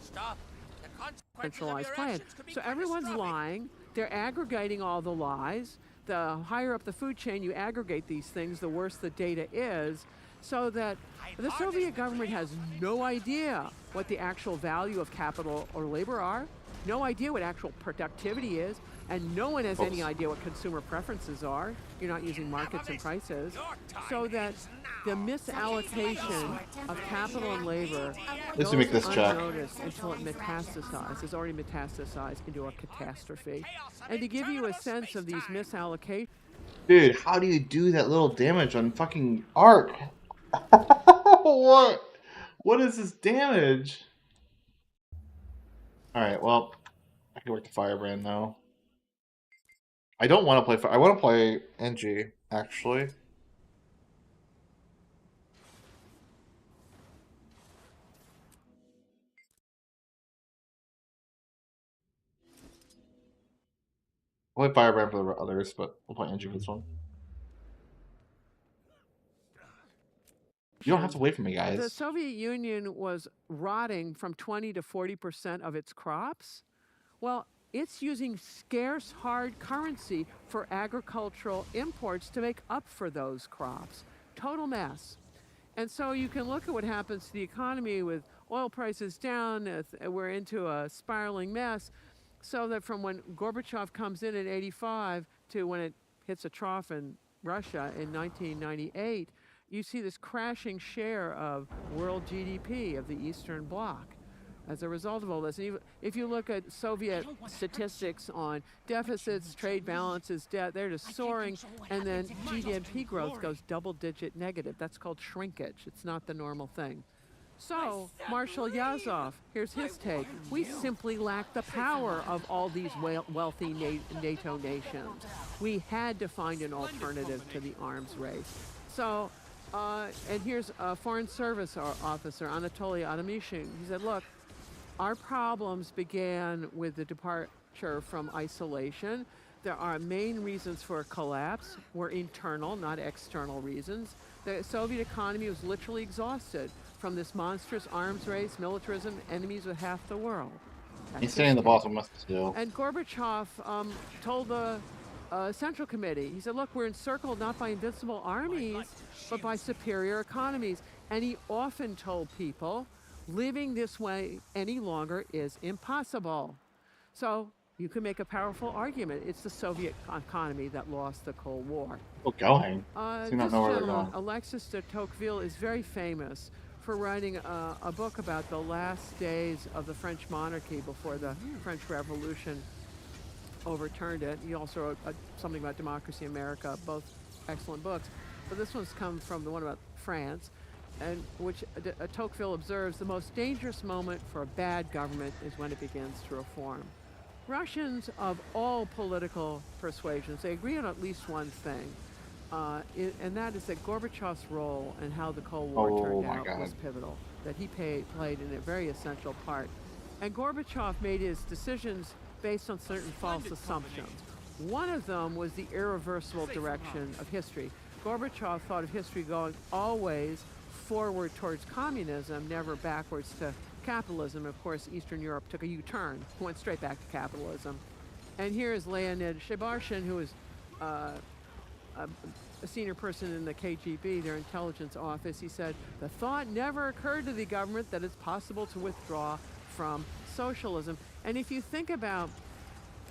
Stop. The consequences of centralized your plan. actions could be So everyone's catastrophic. lying. They're aggregating all the lies. The higher up the food chain you aggregate these things, the worse the data is. So that the Soviet government has no idea what the actual value of capital or labor are, no idea what actual productivity is, and no one has any idea what consumer preferences are. You're not using markets and prices. So that the misallocation of capital and labor Let's make this goes check. unnoticed until it metastasizes. It's already metastasized into a catastrophe. And to give you a sense of these misallocations, Dude, how do you do that little damage on fucking Arc? What? What is this damage? Alright, well, I can work the Firebrand now. I don't want to play I want to play NG, actually. I'll play Firebrand for the others, but we'll play NG for this one. You don't have to wait for me, the guys. Soviet Union was rotting from 20 to 40% of its crops. Well, it's using scarce hard currency for agricultural imports to make up for those crops. Total mess. And so you can look at what happens to the economy with oil prices down. We're into a spiraling mess. So that from when Gorbachev comes in 85 to when it hits a trough in Russia in 1998, you see this crashing share of world GDP of the Eastern Bloc as a result of all this. And if you look at Soviet statistics on deficits, trade balances, debt, they're just soaring, and then GDP growth goes double-digit negative. That's called shrinkage. It's not the normal thing. So, Marshal Yazov, here's his take. We simply lack the power of all these wealthy NATO nations. We had to find an alternative to the arms race. So, and here's a Foreign Service officer, Anatoly Adamishin. He said, look, our problems began with the departure from isolation. There are main reasons for collapse were internal, not external reasons. The Soviet economy was literally exhausted from this monstrous arms race, militarism, enemies with half the world. He's saying the boss must do. And Gorbachev told the Central Committee. He said, look, we're encircled not by invincible armies, but by superior economies. And he often told people, living this way any longer is impossible. So you can make a powerful argument. It's the Soviet economy that lost the Cold War. Still going. Do not This know where they're gentleman, going. Alexis de Tocqueville, is very famous for writing a book about the last days of the French monarchy before the French Revolution overturned it. He also wrote something about Democracy in America, both excellent books. But this one's come from the one about France, and which Tocqueville observes the most dangerous moment for a bad government is when it begins to reform. Russians of all political persuasions, they agree on at least one thing, and that is that Gorbachev's role and how the Cold War turned out was pivotal, that he played in a very essential part. And Gorbachev made his decisions based on certain false assumptions. One of them was the irreversible direction of history. Gorbachev thought of history going always forward towards communism, never backwards to capitalism. Of course, Eastern Europe took a U-turn, went straight back to capitalism. And here is Leonid Shebarshin, who is a senior person in the KGB, their intelligence office. He said, the thought never occurred to the government that it's possible to withdraw from socialism. And if you think about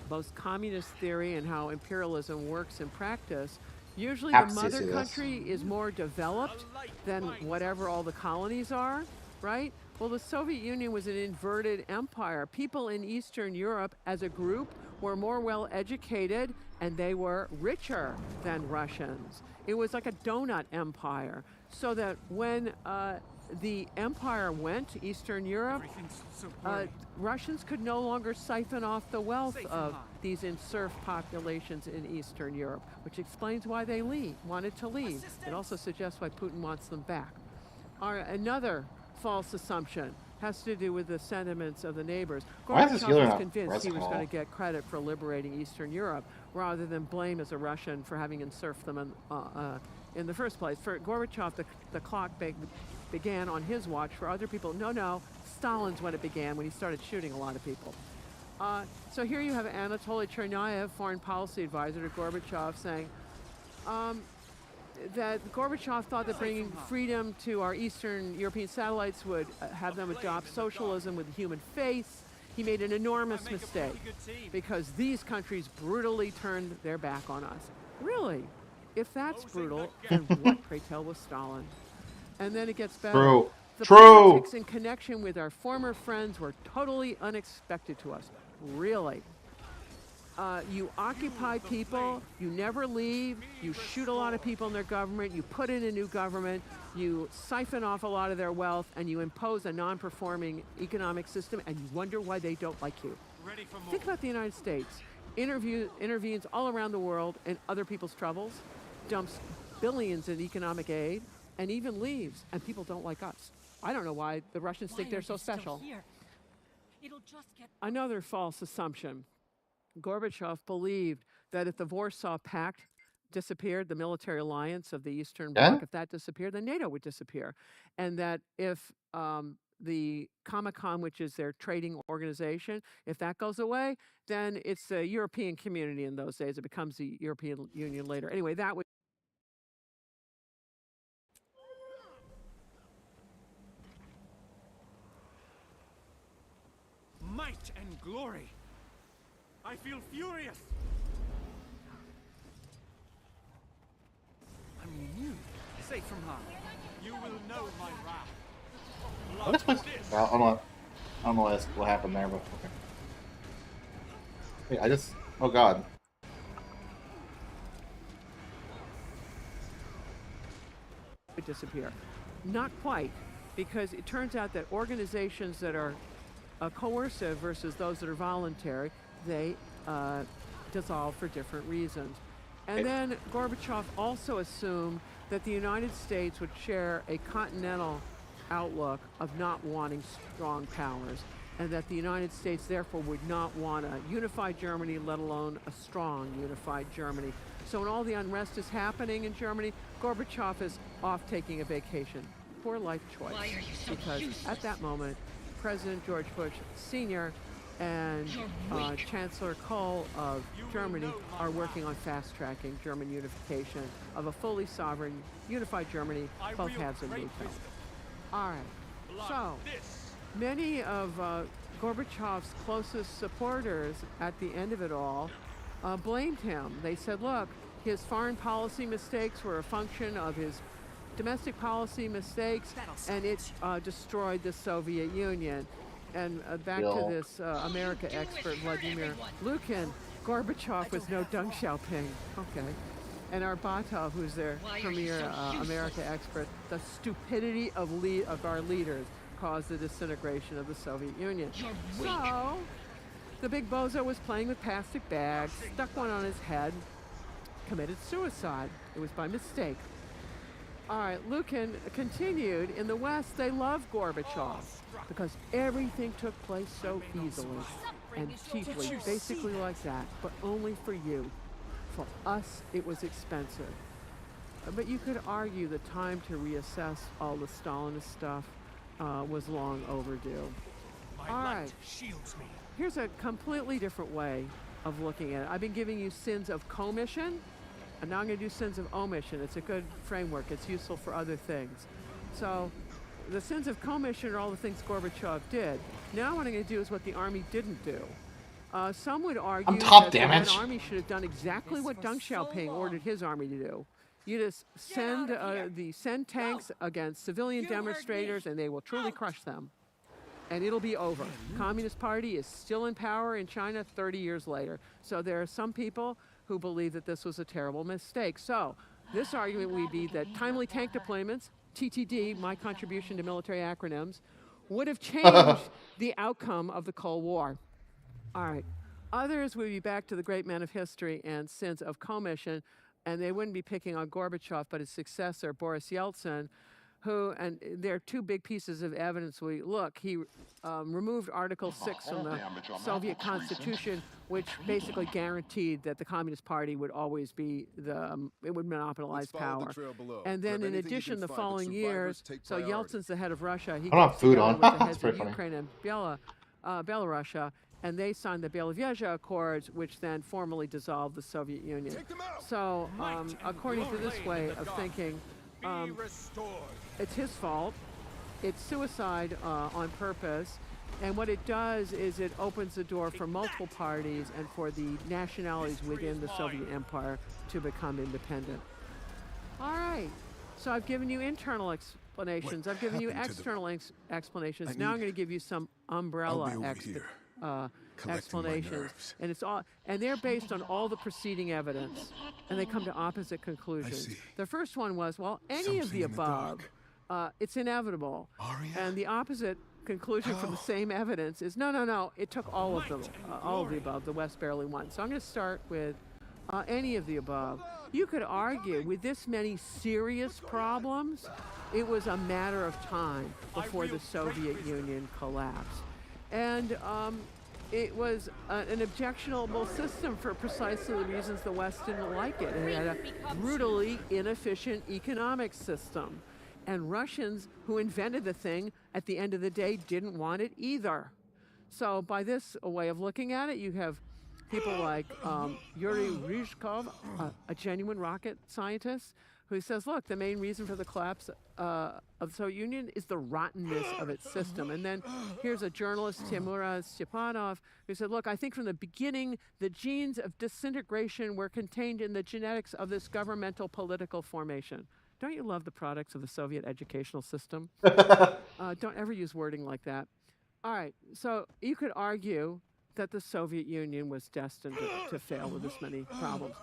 both communist theory and how imperialism works in practice, usually the mother country is more developed than whatever all the colonies are, right? Well, the Soviet Union was an inverted empire. People in Eastern Europe as a group were more well educated and they were richer than Russians. It was like a donut empire. So that when the empire went to Eastern Europe, Russians could no longer siphon off the wealth of these serf populations in Eastern Europe, which explains why they wanted to leave. It also suggests why Putin wants them back. Another false assumption has to do with the sentiments of the neighbors. Gorbachev was convinced he was going to get credit for liberating Eastern Europe rather than blame as a Russian for having serfed them in the first place. For Gorbachev, the clock began on his watch. For other people, no, Stalin's when it began, when he started shooting a lot of people. So here you have Anatoly Chernayev, foreign policy advisor to Gorbachev, saying that Gorbachev thought that bringing freedom to our Eastern European satellites would have them adopt socialism with a human face. He made an enormous mistake because these countries brutally turned their back on us. Really? If that's brutal, then what, pray tell, was Stalin? And then it gets better. True. The politics in connection with our former friends were totally unexpected to us. Really. You occupy people, you never leave, you shoot a lot of people in their government, you put in a new government, you siphon off a lot of their wealth, and you impose a non-performing economic system, and you wonder why they don't like you. Think about the United States. Intervenes all around the world in other people's troubles, dumps billions in economic aid, and even leaves, and people don't like us. I don't know why the Russians think they're so special. Another false assumption. Gorbachev believed that if the Warsaw Pact disappeared, the military alliance of the Eastern Bloc, if that disappeared, then NATO would disappear. And that if the Comecon, which is their trading organization, if that goes away, then it's the European community in those days. It becomes the European Union later. Anyway, that would... Might and glory. I feel furious. I'm immune, safe from harm. You will know my wrath. What is my... I don't know what happened there, but okay. Wait, I just... Oh god. Would disappear. Not quite, because it turns out that organizations that are coercive versus those that are voluntary, they dissolve for different reasons. And then Gorbachev also assumed that the United States would share a continental outlook of not wanting strong powers, and that the United States therefore would not want a unified Germany, let alone a strong unified Germany. So when all the unrest is happening in Germany, Gorbachev is off taking a vacation. Poor life choice. Because at that moment, President George Bush Sr. and Chancellor Kohl of Germany are working on fast-tracking German unification of a fully sovereign, unified Germany, both halves of NATO. All right, so many of Gorbachev's closest supporters at the end of it all blamed him. They said, look, his foreign policy mistakes were a function of his domestic policy mistakes, and it destroyed the Soviet Union. And back to this America expert, Vladimir Lukin, Gorbachev was no Deng Xiaoping. Okay. And Arbatov, who's their premier America expert, the stupidity of our leaders caused the disintegration of the Soviet Union. So, the big bozo was playing with plastic bags, stuck one on his head, committed suicide. It was by mistake. All right, Lukin continued, in the West, they love Gorbachev because everything took place so easily and cheaply, basically like that, but only for you. For us, it was expensive. But you could argue the time to reassess all the Stalinist stuff was long overdue. All right, here's a completely different way of looking at it. I've been giving you sins of commission, and now I'm going to do sins of omission. It's a good framework. It's useful for other things. So the sins of commission are all the things Gorbachev did. Now what I'm going to do is what the army didn't do. Some would argue that the Red Army should have done exactly what Deng Xiaoping ordered his army to do. You just send tanks against civilian demonstrators, and they will truly crush them. And it'll be over. Communist Party is still in power in China 30 years later. So there are some people who believe that this was a terrible mistake. So this argument would be that timely tank deployments, TTD, my contribution to military acronyms, would have changed the outcome of the Cold War. All right. Others would be back to the great men of history and sins of commission, and they wouldn't be picking on Gorbachev, but his successor, Boris Yeltsin, who, and there are two big pieces of evidence. He removed Article 6 from the Soviet Constitution, which basically guaranteed that the Communist Party would always be it would monopolize power. And then in addition, the following years, so Yeltsin's the head of Russia, he gets together with the heads of Ukraine and Belarus, and they signed the Belovezh Accords, which then formally dissolved the Soviet Union. So, according to this way of thinking, it's his fault. It's suicide on purpose. And what it does is it opens the door for multiple parties and for the nationalities within the Soviet Empire to become independent. All right. So I've given you internal explanations. I've given you external explanations. Now I'm going to give you some umbrella explanations, and they're based on all the preceding evidence, and they come to opposite conclusions. The first one was, well, any of the above, it's inevitable, and the opposite conclusion from the same evidence is no, it took all of them, all of the above. The West barely won. So I'm going to start with any of the above. You could argue with this many serious problems, it was a matter of time before the Soviet Union collapsed. And it was an objectionable system for precisely the reasons the West didn't like it. It had a brutally inefficient economic system. And Russians who invented the thing, at the end of the day, didn't want it either. So by this way of looking at it, you have people like Yuri Ryzhkov, a genuine rocket scientist, who says, look, the main reason for the collapse of the Soviet Union is the rottenness of its system. And then here's a journalist, Timura Stepanov, who said, look, I think from the beginning, the genes of disintegration were contained in the genetics of this governmental political formation. Don't you love the products of the Soviet educational system? Don't ever use wording like that. All right, so you could argue that the Soviet Union was destined to fail with this many problems.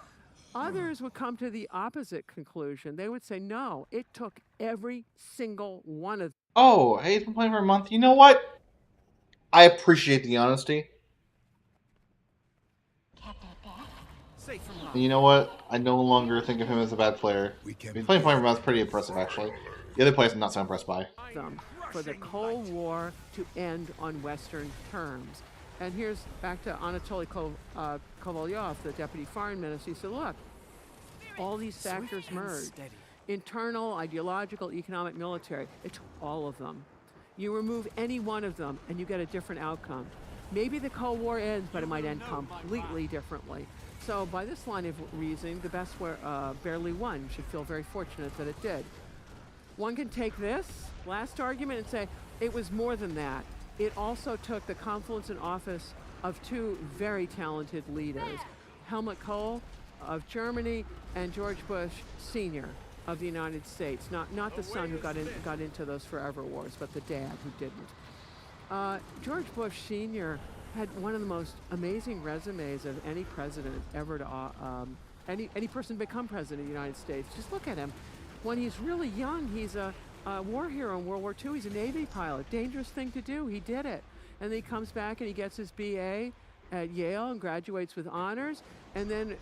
Others would come to the opposite conclusion. They would say, no, it took every single one of them. Oh, hey, he's been playing for a month. You know what? I appreciate the honesty. And you know what? I no longer think of him as a bad player. Playing for a month is pretty impressive, actually. The other players I'm not so impressed by. For the Cold War to end on Western terms. And here's back to Anatoly Kovalyov, the deputy foreign minister. He said, look, all these factors merged. Internal, ideological, economic, military. It took all of them. You remove any one of them, and you get a different outcome. Maybe the Cold War ends, but it might end completely differently. So by this line of reasoning, the best barely won. Should feel very fortunate that it did. One can take this last argument and say it was more than that. It also took the confluence in office of two very talented leaders, Helmut Kohl of Germany and George Bush Sr. of the United States. Not the son who got into those forever wars, but the dad who didn't. George Bush Sr. had one of the most amazing resumes of any president ever to any person to become president of the United States. Just look at him. When he's really young, he's a war hero in World War II. He's a Navy pilot. Dangerous thing to do. He did it. And then he comes back and he gets his BA at Yale and graduates with honors. And then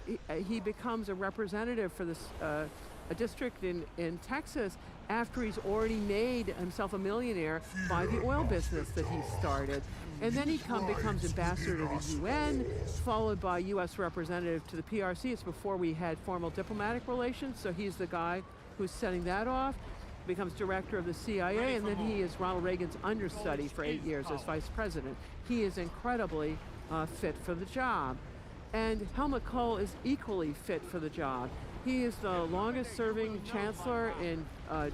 he becomes a representative for this a district in Texas after he's already made himself a millionaire by the oil business that he started. And then he becomes ambassador to the UN, followed by U.S. representative to the PRC. It's before we had formal diplomatic relations, so he's the guy who's setting that off, becomes director of the CIA, and then he is Ronald Reagan's understudy for 8 years as vice president. He is incredibly fit for the job. And Helmut Kohl is equally fit for the job. He is the longest serving chancellor in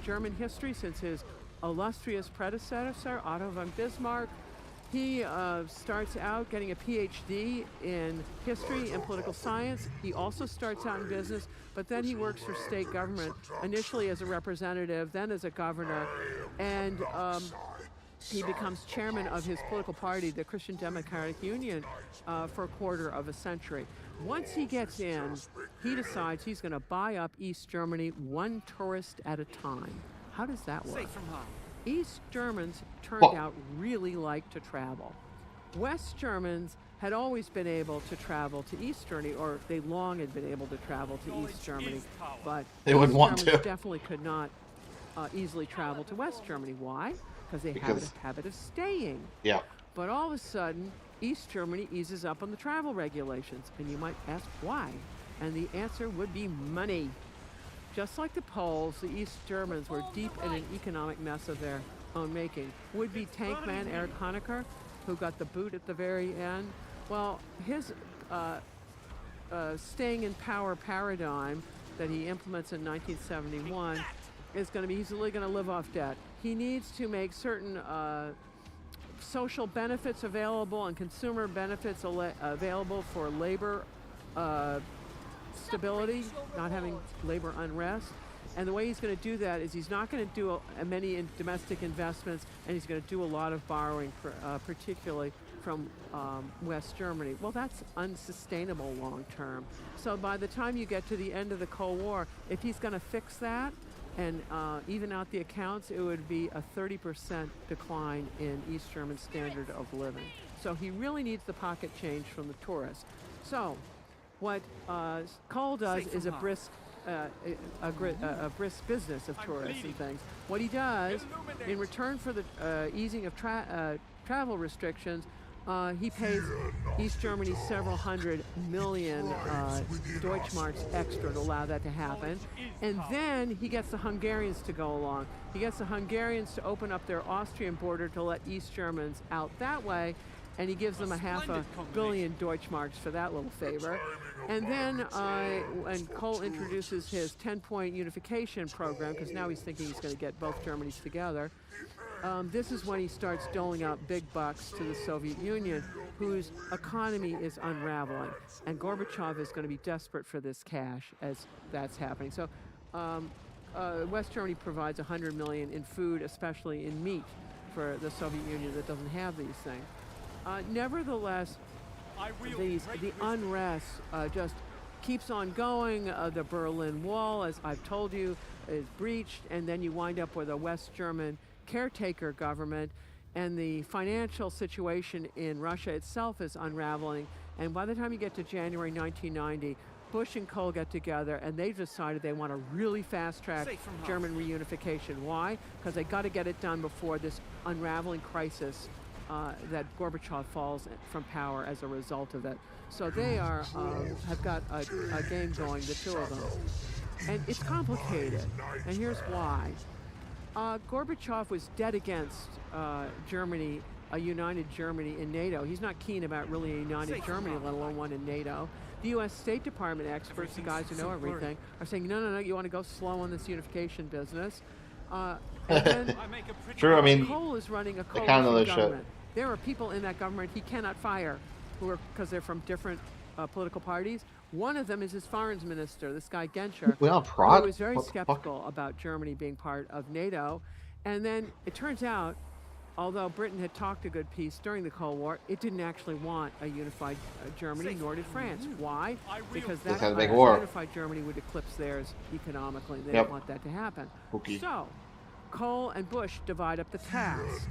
German history since his illustrious predecessor, Otto von Bismarck. He starts out getting a PhD in history and political science. He also starts out in business, but then he works for state government, initially as a representative, then as a governor, and he becomes chairman of his political party, the Christian Democratic Union, for a quarter of a century. Once he gets in, he decides he's going to buy up East Germany one tourist at a time. How does that work? Safe from harm. East Germans turned out really like to travel. West Germans had always been able to travel to East Germany, or they long had been able to travel to East Germany, but They wouldn't East want Germans to. definitely could not easily travel to West Germany. Why? Because they have a habit of staying. Yeah. But all of a sudden, East Germany eases up on the travel regulations, and you might ask why. And the answer would be money. Just like the Poles, the East Germans were deep in an economic mess of their own making. Would-be tank man Erich Honecker, who got the boot at the very end, well, his staying in power paradigm that he implements in 1971 is going to be easily going to live off debt. He needs to make certain social benefits available and consumer benefits available for labor stability, not having labor unrest. And the way he's going to do that is he's not going to do many domestic investments, and he's going to do a lot of borrowing, particularly from West Germany. Well, that's unsustainable long term. So by the time you get to the end of the Cold War, if he's going to fix that and even out the accounts, it would be a 30% decline in East German standard of living. So he really needs the pocket change from the tourists. So what Kohl does is a brisk business of tourists and things. What he does, in return for the easing of travel restrictions, he pays East Germany several hundred million Deutschmarks extra to allow that to happen. And then he gets the Hungarians to go along. He gets the Hungarians to open up their Austrian border to let East Germans out that way. And he gives them a $500 million Deutschmarks for that little favor. And then when Kohl introduces his 10-point unification program, because now he's thinking he's going to get both Germanys together, this is when he starts doling out big bucks to the Soviet Union, whose economy is unraveling. And Gorbachev is going to be desperate for this cash as that's happening. So West Germany provides $100 million in food, especially in meat, for the Soviet Union that doesn't have these things. Nevertheless, the unrest just keeps on going. The Berlin Wall, as I've told you, is breached, and then you wind up with a West German caretaker government, and the financial situation in Russia itself is unraveling. And by the time you get to January 1990, Bush and Kohl get together, and they've decided they want to really fast-track German reunification. Why? Because they got to get it done before this unraveling crisis that Gorbachev falls from power as a result of it. So they have got a game going, the two of them. And it's complicated, and here's why. Gorbachev was dead against Germany a united Germany in NATO. He's not keen about really a united Germany, let alone one in NATO. The U.S. State Department experts, the guys who know everything, are saying, no, you want to go slow on this unification business. And then True, I mean, Cole is running a they kind of know coalition their shit. government. There are people in that government he cannot fire because they're from different political parties. One of them is his foreign minister, this guy Genscher, We don't prod? who was very What the fuck? skeptical about Germany being part of NATO. And then it turns out, although Britain had talked a good piece during the Cold War, it didn't actually want a unified Germany, nor did France. Why? Because that had a big war. unified Germany would eclipse theirs economically. They Yep. didn't want that to happen. Okay. So, Cole and Bush divide up the task.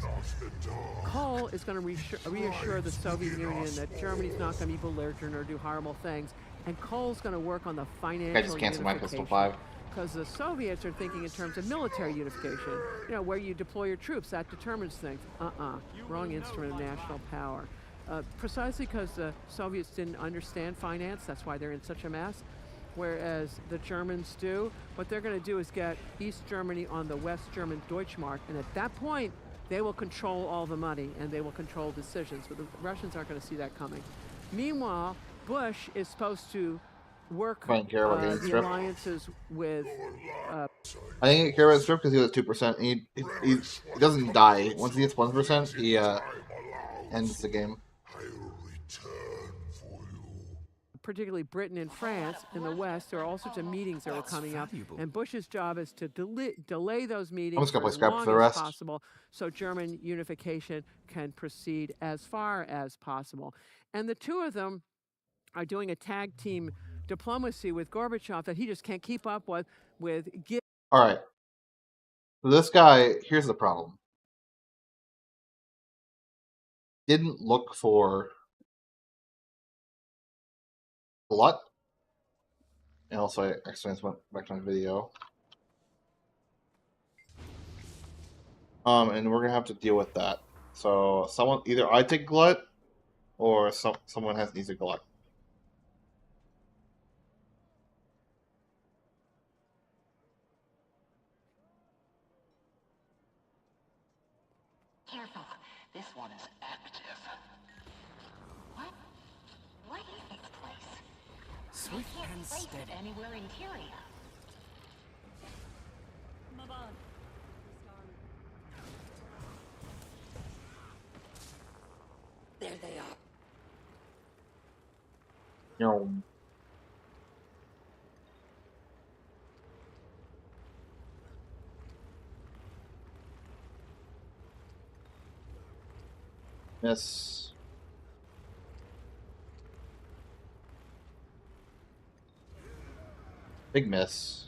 Cole is going to reassure the Soviet Union that Germany's not going to be belligerent or do horrible things. And Cole's going to work on the financial I just canceled my Pistol 5. because the Soviets are thinking in terms of military unification. You know, where you deploy your troops, that determines things. Wrong instrument of national power. Precisely because the Soviets didn't understand finance, that's why they're in such a mess. Whereas the Germans do. What they're going to do is get East Germany on the West German Deutschmark, and at that point, they will control all the money and they will control decisions. But the Russians aren't going to see that coming. Meanwhile, Bush is supposed to work the alliances with. I didn't care about strip because he was 2%. He doesn't die. Once he gets 1%, he ends the game. Particularly Britain and France in the West, there are all sorts of meetings that were coming up, and Bush's job is to delay those meetings for as long as possible so German unification can proceed as far as possible. And the two of them are doing a tag team diplomacy with Gorbachev that he just can't keep up with. All right. So this guy, here's the problem. Didn't look for glut. And also, I accidentally went back to my video. And we're gonna have to deal with that. So someone, either I take glut, or someone needs a glut. Careful, this one is active. What is this place? Swift and steady. Anywhere interior. There they are. No. Miss. Big miss.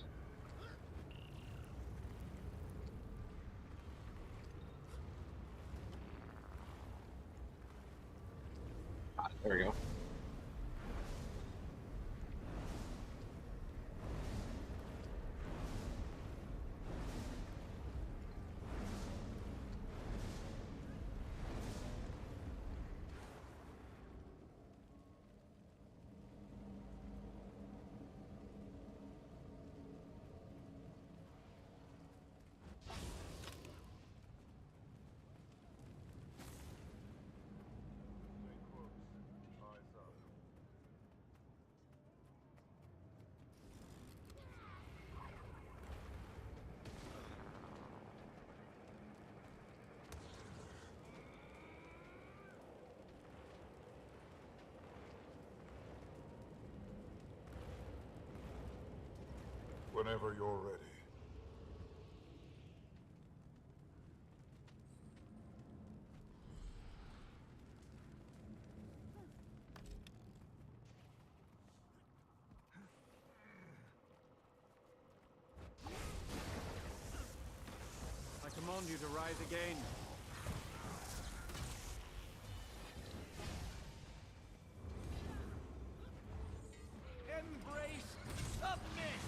There we go. Whenever you're ready. I command you to rise again. Embrace submit.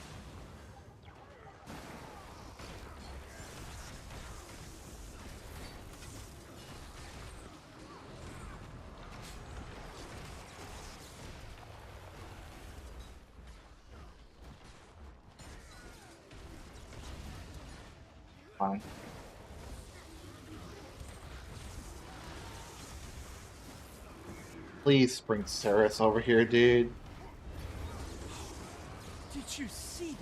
Fine. Please bring Saris over here, dude. Did you see that?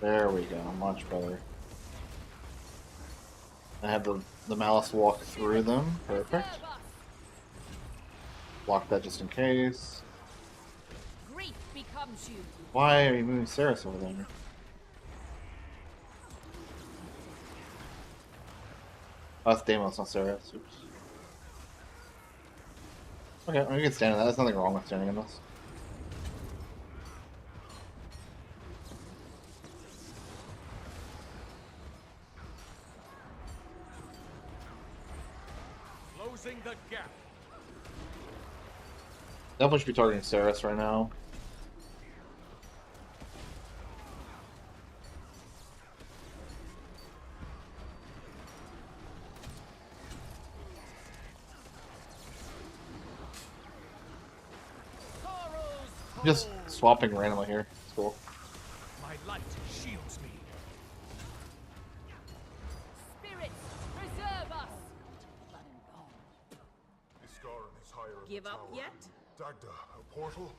There we go, much better. I have the Malice walk through them. Perfect. Block that just in case. Grief becomes you. Why are you moving Saris over there? Oh, that's Deimos, not Saris. Oops. Okay, we can stand in that. There's nothing wrong with standing in this. Closing the gap. Definitely should be targeting Saris right now. Just swapping randomly here. It's cool. My light shields me. Spirits, preserve us. Blood and bone. Iskar and his higher in Give the up tower. yet? Dagda, a portal?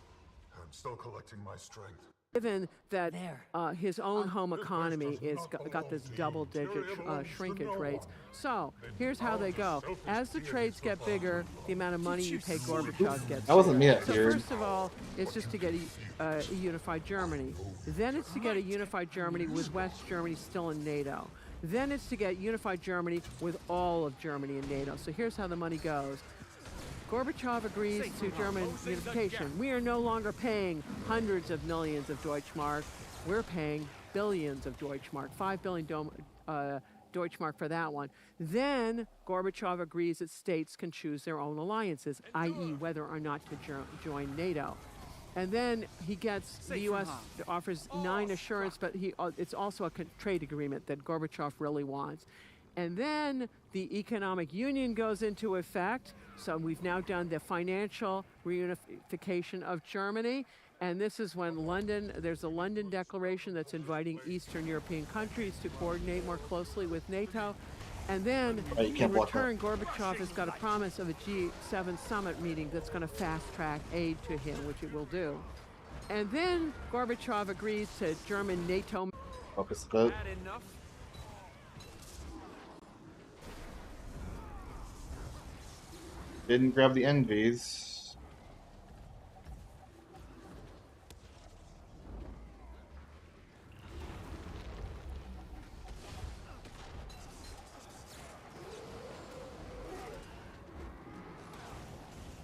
I'm still collecting my strength. Given that There. his own home This economy place does is not got this belong to you. double-digit Tyrion belongs to shrinkage no rates. one. So here's how they go. As the trades get bigger, the amount of money you pay Gorbachev gets. That wasn't me that So feared. first of all, it's just to get a unified Germany. Then it's to get a unified Germany with West Germany still in NATO. Then it's to get unified Germany with all of Germany in NATO. So here's how the money goes. Gorbachev agrees to German unification. We are no longer paying hundreds of millions of Deutschmark. We're paying billions of Deutschmark, 5 billion Deutschmark for that one. Then Gorbachev agrees that states can choose their own alliances, i.e. whether or not to join NATO. And then he gets, the U.S. offers 9 assurance, but it's also a trade agreement that Gorbachev really wants. And then the economic union goes into effect. So we've now done the financial reunification of Germany. And this is when there's a London Declaration that's inviting Eastern European countries to coordinate more closely with NATO. And then Right, you in can't block return, Gorbachev has got a promise of a G7 summit meeting that's going to fast track aid to him, which it will do. And then Gorbachev agrees to German NATO. Focus a bit. Bad enough. Didn't grab the envies.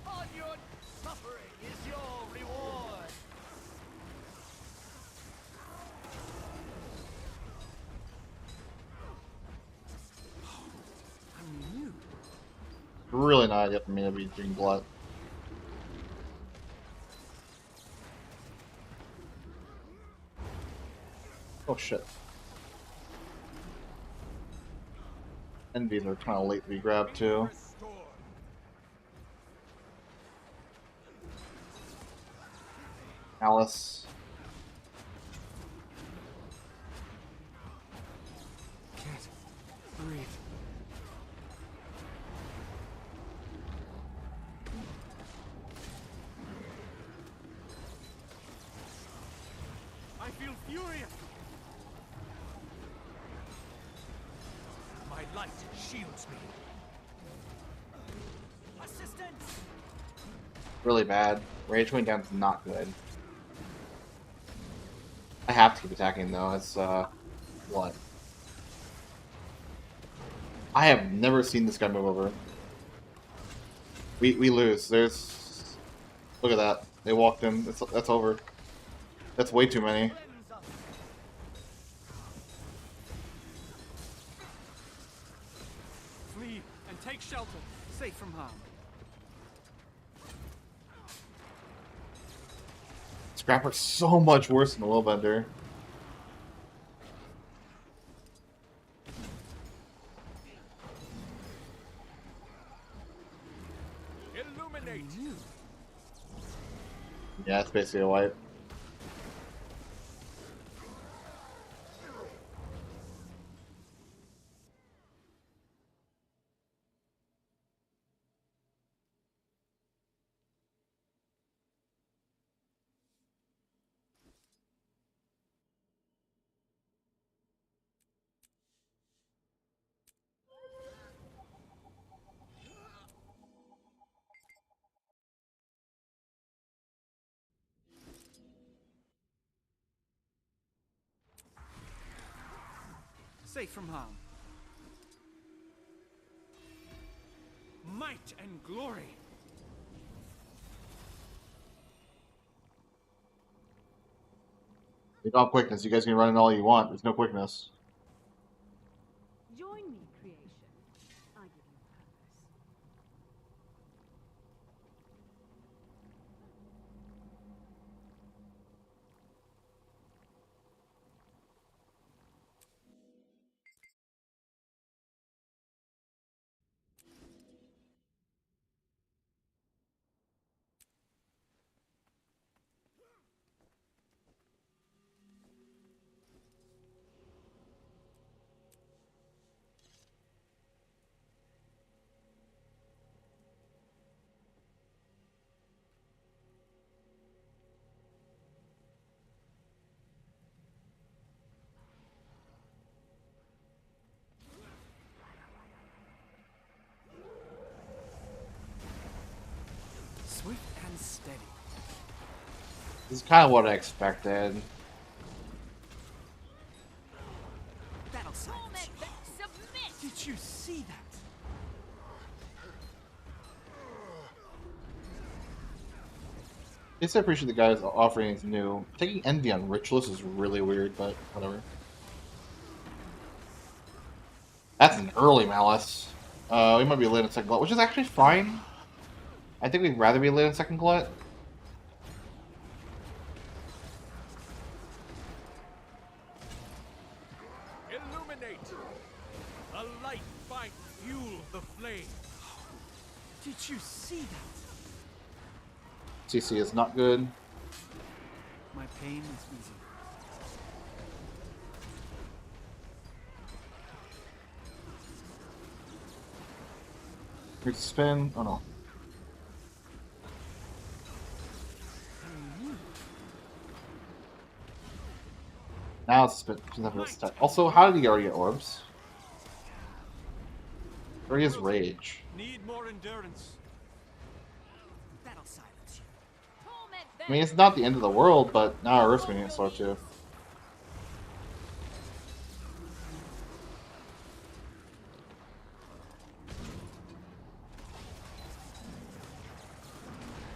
On your suffering is your reward. I knew. Really not idea for me to be drinking blood. Oh shit. Envies are kind of late to be grabbed too. Restored. Alice. Can't breathe. I feel furious. My light shields me. Assistance! Really bad. Rage going down is not good. I have to keep attacking though. It's what? I have never seen this guy move over. We lose. There's look at that. They walked him. That's over. That's way too many. Cleanse us. Flee and take shelter, safe from harm. Scrapper's so much worse than the Willbender. Illuminate. Yeah, it's basically a wipe. safe from harm. Might and glory. They got quickness. You guys can run in all you want. There's no quickness. Join me, creation. I give you purpose. Swift and steady. This is kind of what I expected. That'll silence Torment you. them. Submit. Did you see that? At least I appreciate the guys offering anything new. Taking Envy on Richless is really weird, but whatever. That's an early Malice. We might be late in second glut, which is actually fine. I think we'd rather be late in second glut. Illuminate. A light might fuel the flame. Did you see that? CC is not good. My pain is easy. Here's a spin. Oh no. Now it's spin. Also, how did he already get orbs? Or he has rage. Need more endurance. That'll silence you. Torment them. I mean, it's not the end of the world, but now our Earth's being slow too.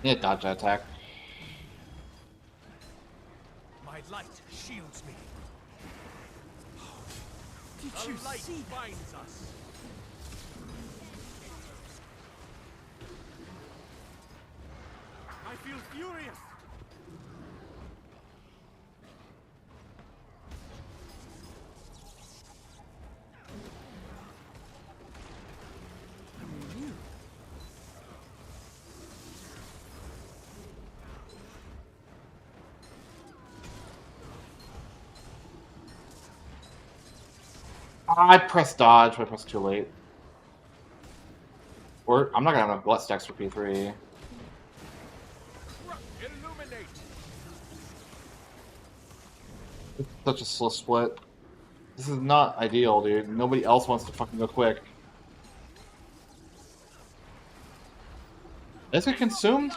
Need a dodge that attack. My light shields me. Did you see that? Binds us. I feel furious. I pressed dodge, but I pressed too late. Or I'm not gonna have enough glut stacks for P3. Illuminate. It's such a slow split. This is not ideal, dude. Nobody else wants to fucking go quick. Does it get consumed?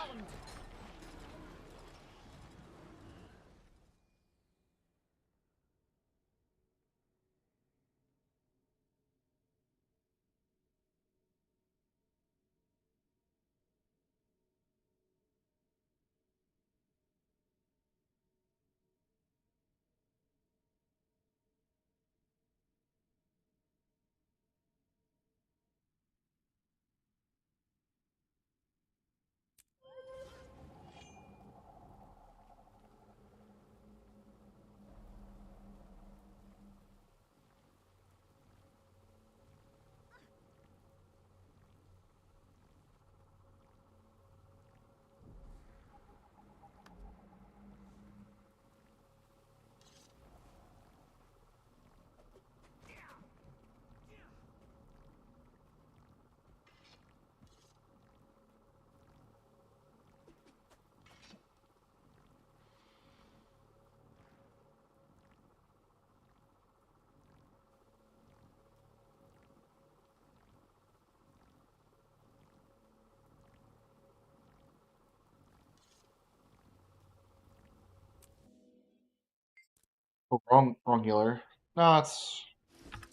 Oh, wrong healer. No, it's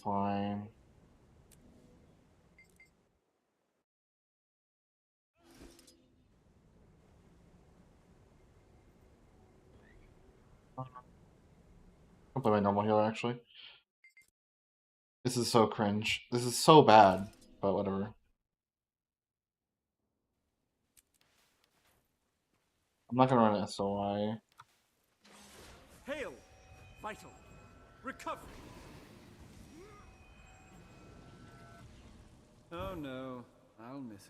fine. I'll play my normal healer actually. This is so cringe. This is so bad, but whatever. I'm not gonna run an SOI. Hail! Vital. Recovery! Oh no, I'll miss it.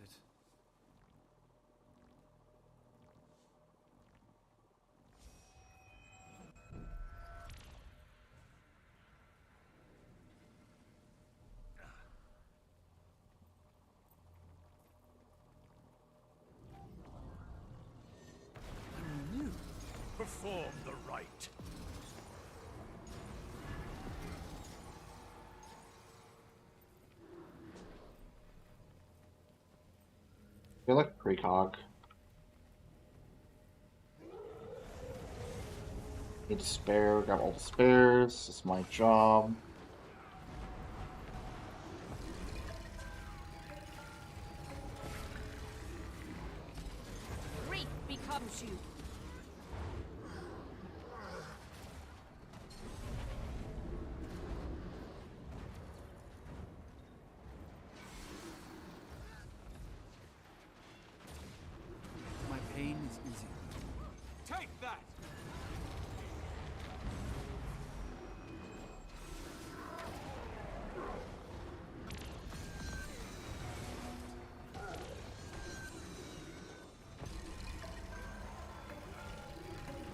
I'm new. Perform the rite. You're like precog. Need to spare, grab all the spares. It's my job. Grief becomes you. My pain is easy. Take that!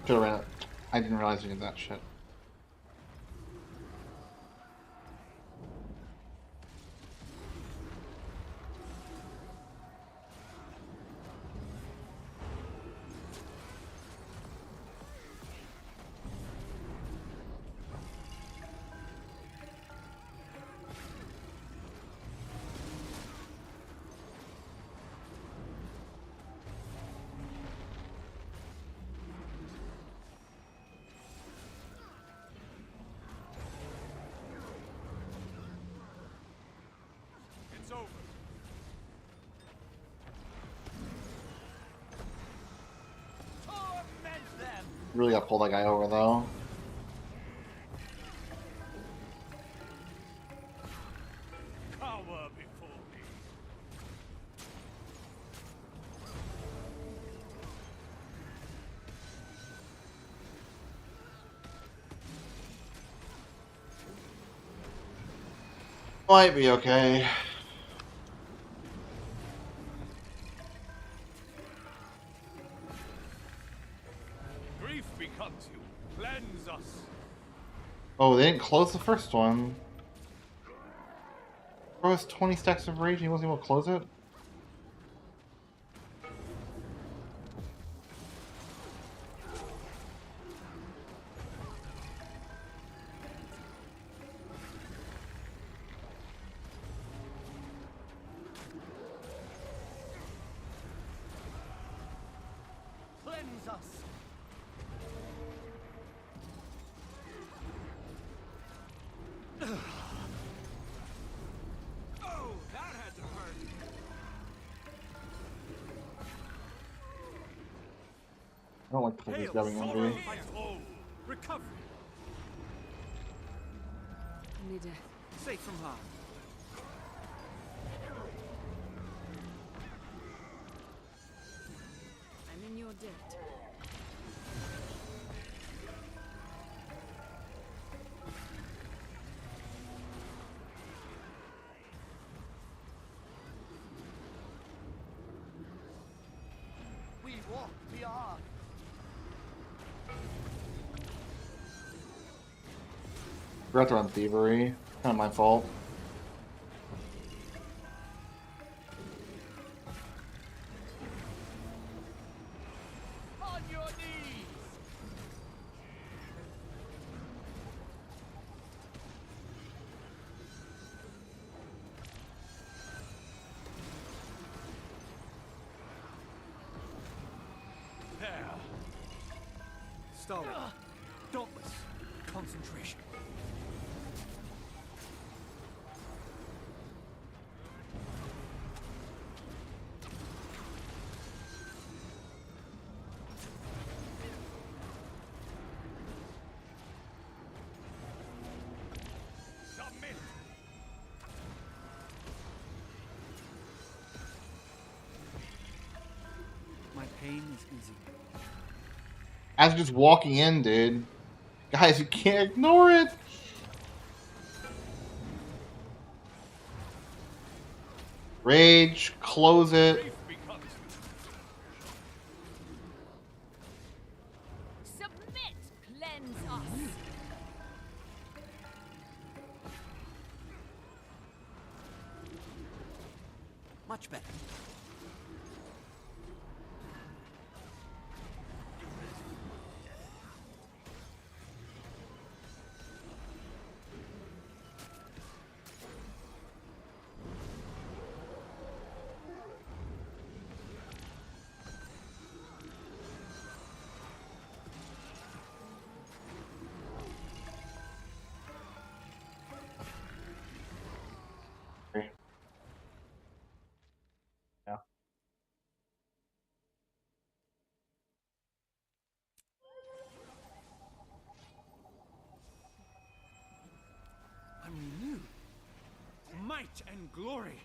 Should've ran it. I didn't realize you did that shit. It's over. Torment them! Really gotta pull that guy over though. Cower before me. Might be okay. Grief becomes you. Cleanse us. Oh, they didn't close the first one. Bro has 20 stacks of rage and he wasn't able to close it? Cleanse us. Oh, that had to hurt. I don't like the fact he's Hail, grabbing sorrow, envy. vital. Recovery. Near death. Safe from harm. I'm in your debt. We walk beyond. Forgot to run thievery. Kind of my fault. On your knees. There. Stalwart. Dauntless. Concentration. pain is easy. As just walking in, dude. Guys, you can't ignore it. Rage, close it. Grief becomes Submit! Cleanse us! much better. Yeah. I'm renewed. Might and glory.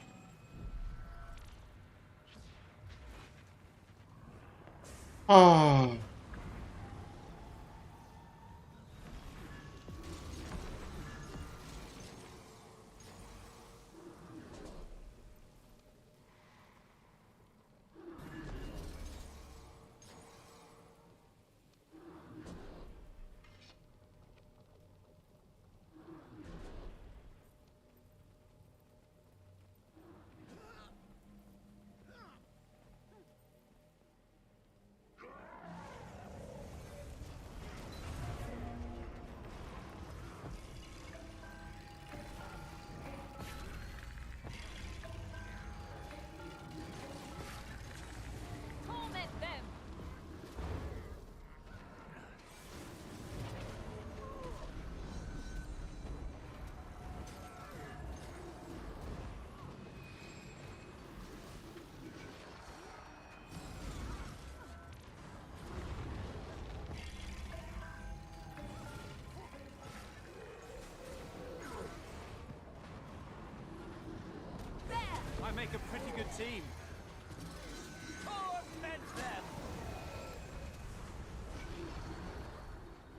Oh. Torment them! I make a pretty good team. Torment them!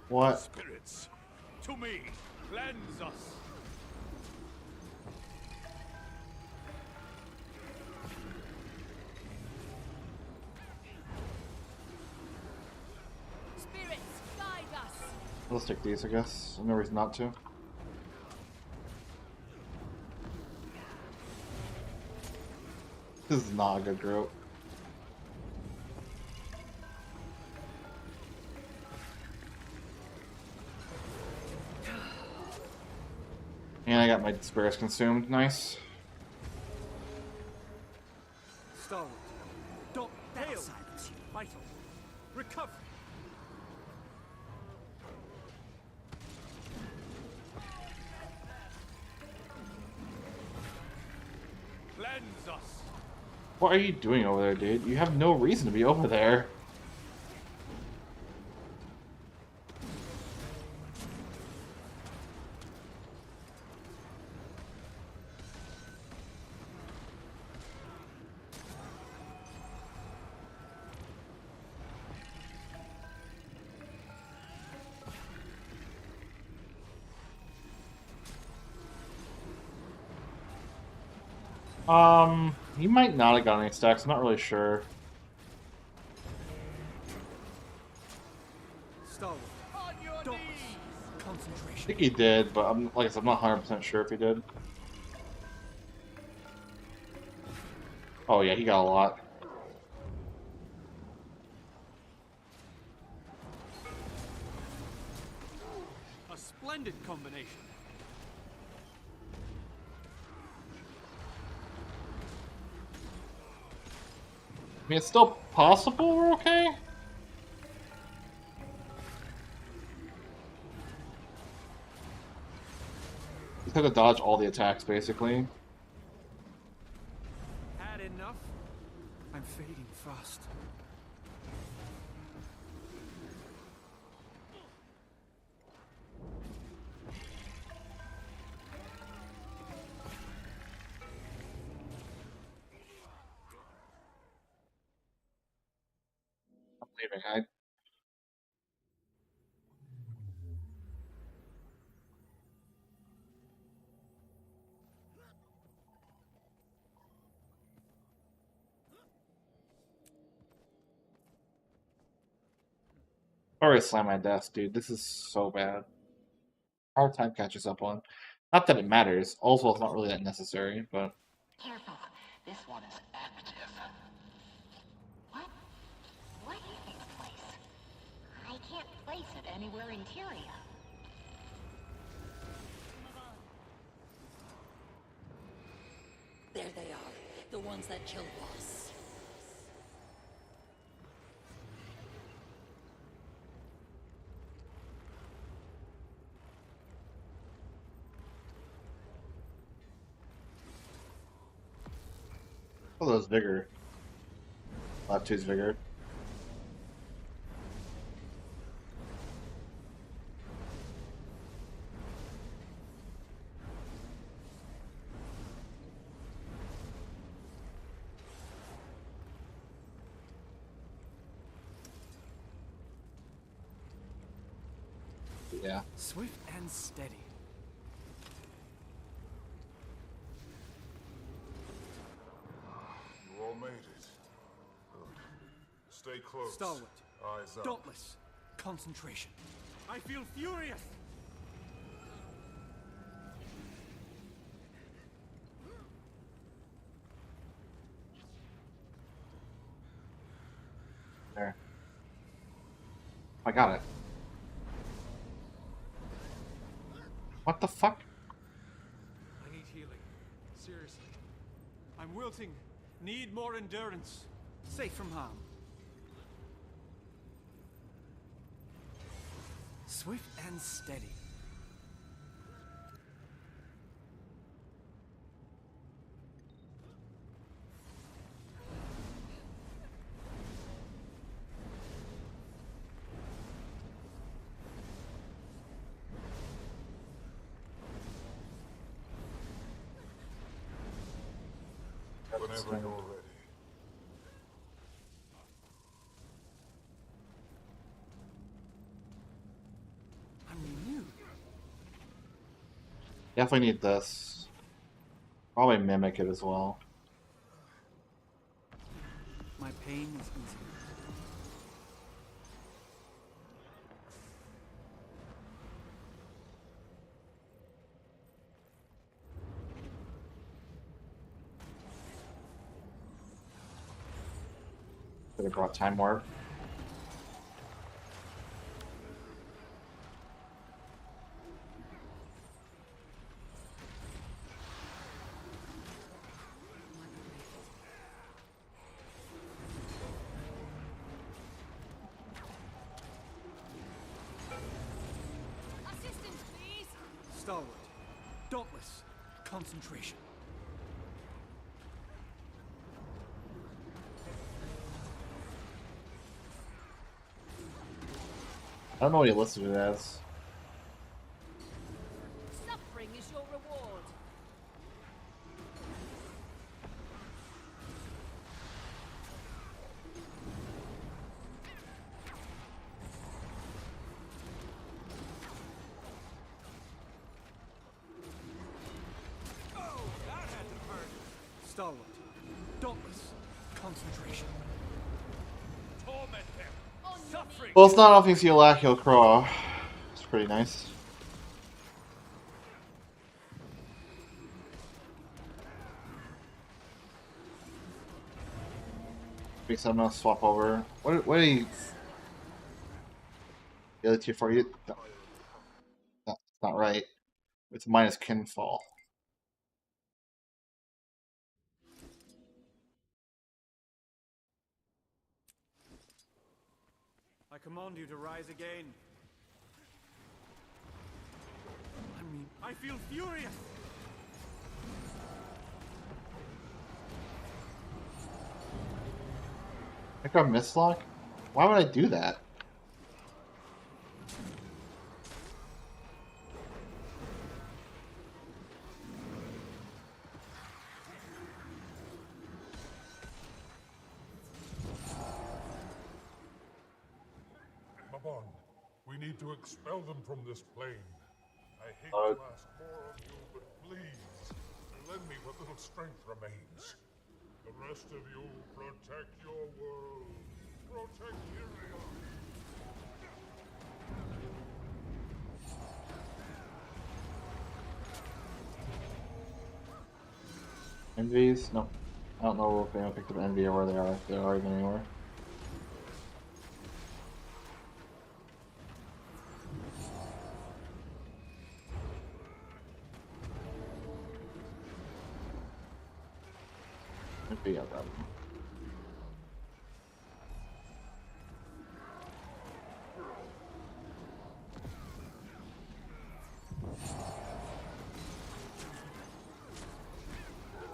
What? Spirits, to me, cleanse us. Spirits, guide us! Let's take these, I guess. No reason not to. This is not a good group. And I got my spirits consumed. Nice. Starwood. Don't fail. Silence, you. Vital. Recovery. Cleanse us. What are you doing over there, dude? You have no reason to be over there. He might not have got any stacks. I'm not really sure. Starwood. On your Don't. knees! I Concentration. think he did, but I'm like I said, I'm not 100% sure if he did. Oh yeah, he got a lot. A splendid combination. I mean, it's still possible we're okay. He's had to dodge all the attacks, basically. Had enough? I'm fading fast. leaving. I already slammed my desk, dude. This is so bad. Hard time catches up on. Not that it matters. Also, it's not really that necessary, but Careful. This one is active. What? What is this place? I can't place it anywhere interior. There they are, the ones that killed Boss. oh, those vigor. Left two's vigor. Yeah. Swift and steady. You all made it. Good. Stay close. Stalwart. Eyes up. Dauntless. Concentration. I feel furious. There. I got it. What the fuck? I need healing. Seriously. I'm wilting. Need more endurance. Safe from harm. Swift and steady. Whenever you're ready. I'm renewed. Definitely need this. Probably mimic it as well. My pain is easy. Could have brought time warp. Assistance, please. Stalwart. Dauntless. Concentration. I don't know what he listed it as. Suffering is your reward. Oh, that had to hurt. Stalwart. Dauntless. Concentration. Torment them. Suffering. Well, it's not nothing to Lakio Craw. It's pretty nice. Because I'm gonna swap over. What are you? The other two for you? That's not right. It's minus kinfall. I command you to rise again. I feel furious. I got mislock? Why would I do that? upon. We need to expel them from this plane. I hate Uh, to ask more of you, but please, lend me what little strength remains. The rest of you, protect your world. Protect Hyria. Envies? No. I don't know if anyone picked up Envy or where they are, if they are even anywhere. Envy, yeah, that one.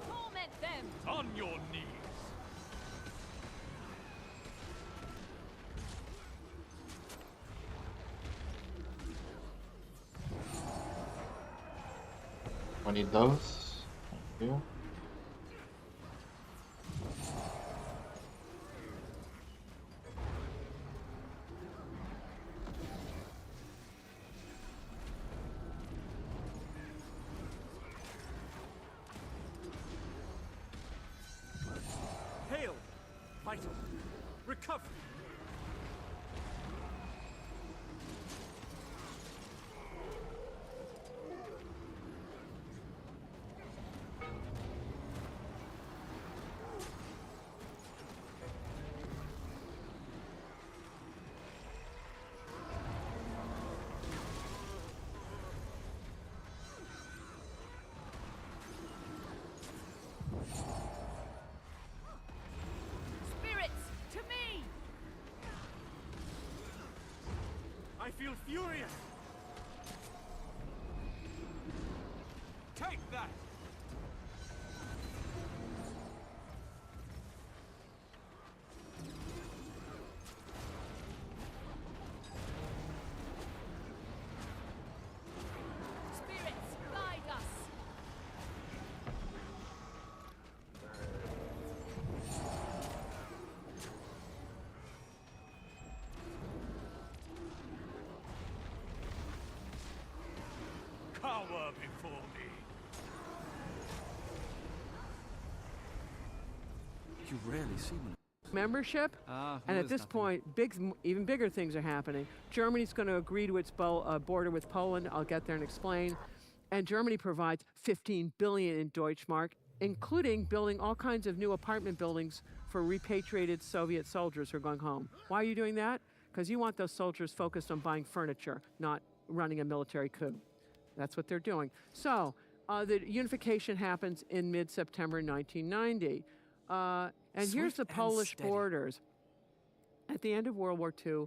Torment them! On your knees! I need those. Thank you. Hail! Vital! Recovery! Spirits, to me! I feel furious! Take that! Spirits, guide us! Cower before me! You rarely see one. Membership. And at this point, even bigger things are happening. Germany's going to agree to its border with Poland. I'll get there and explain. And Germany provides 15 billion in Deutschmark, including building all kinds of new apartment buildings for repatriated Soviet soldiers who are going home. Why are you doing that? Because you want those soldiers focused on buying furniture, not running a military coup. That's what they're doing. So the unification happens in mid-September 1990. And here's the Polish borders. At the end of World War II,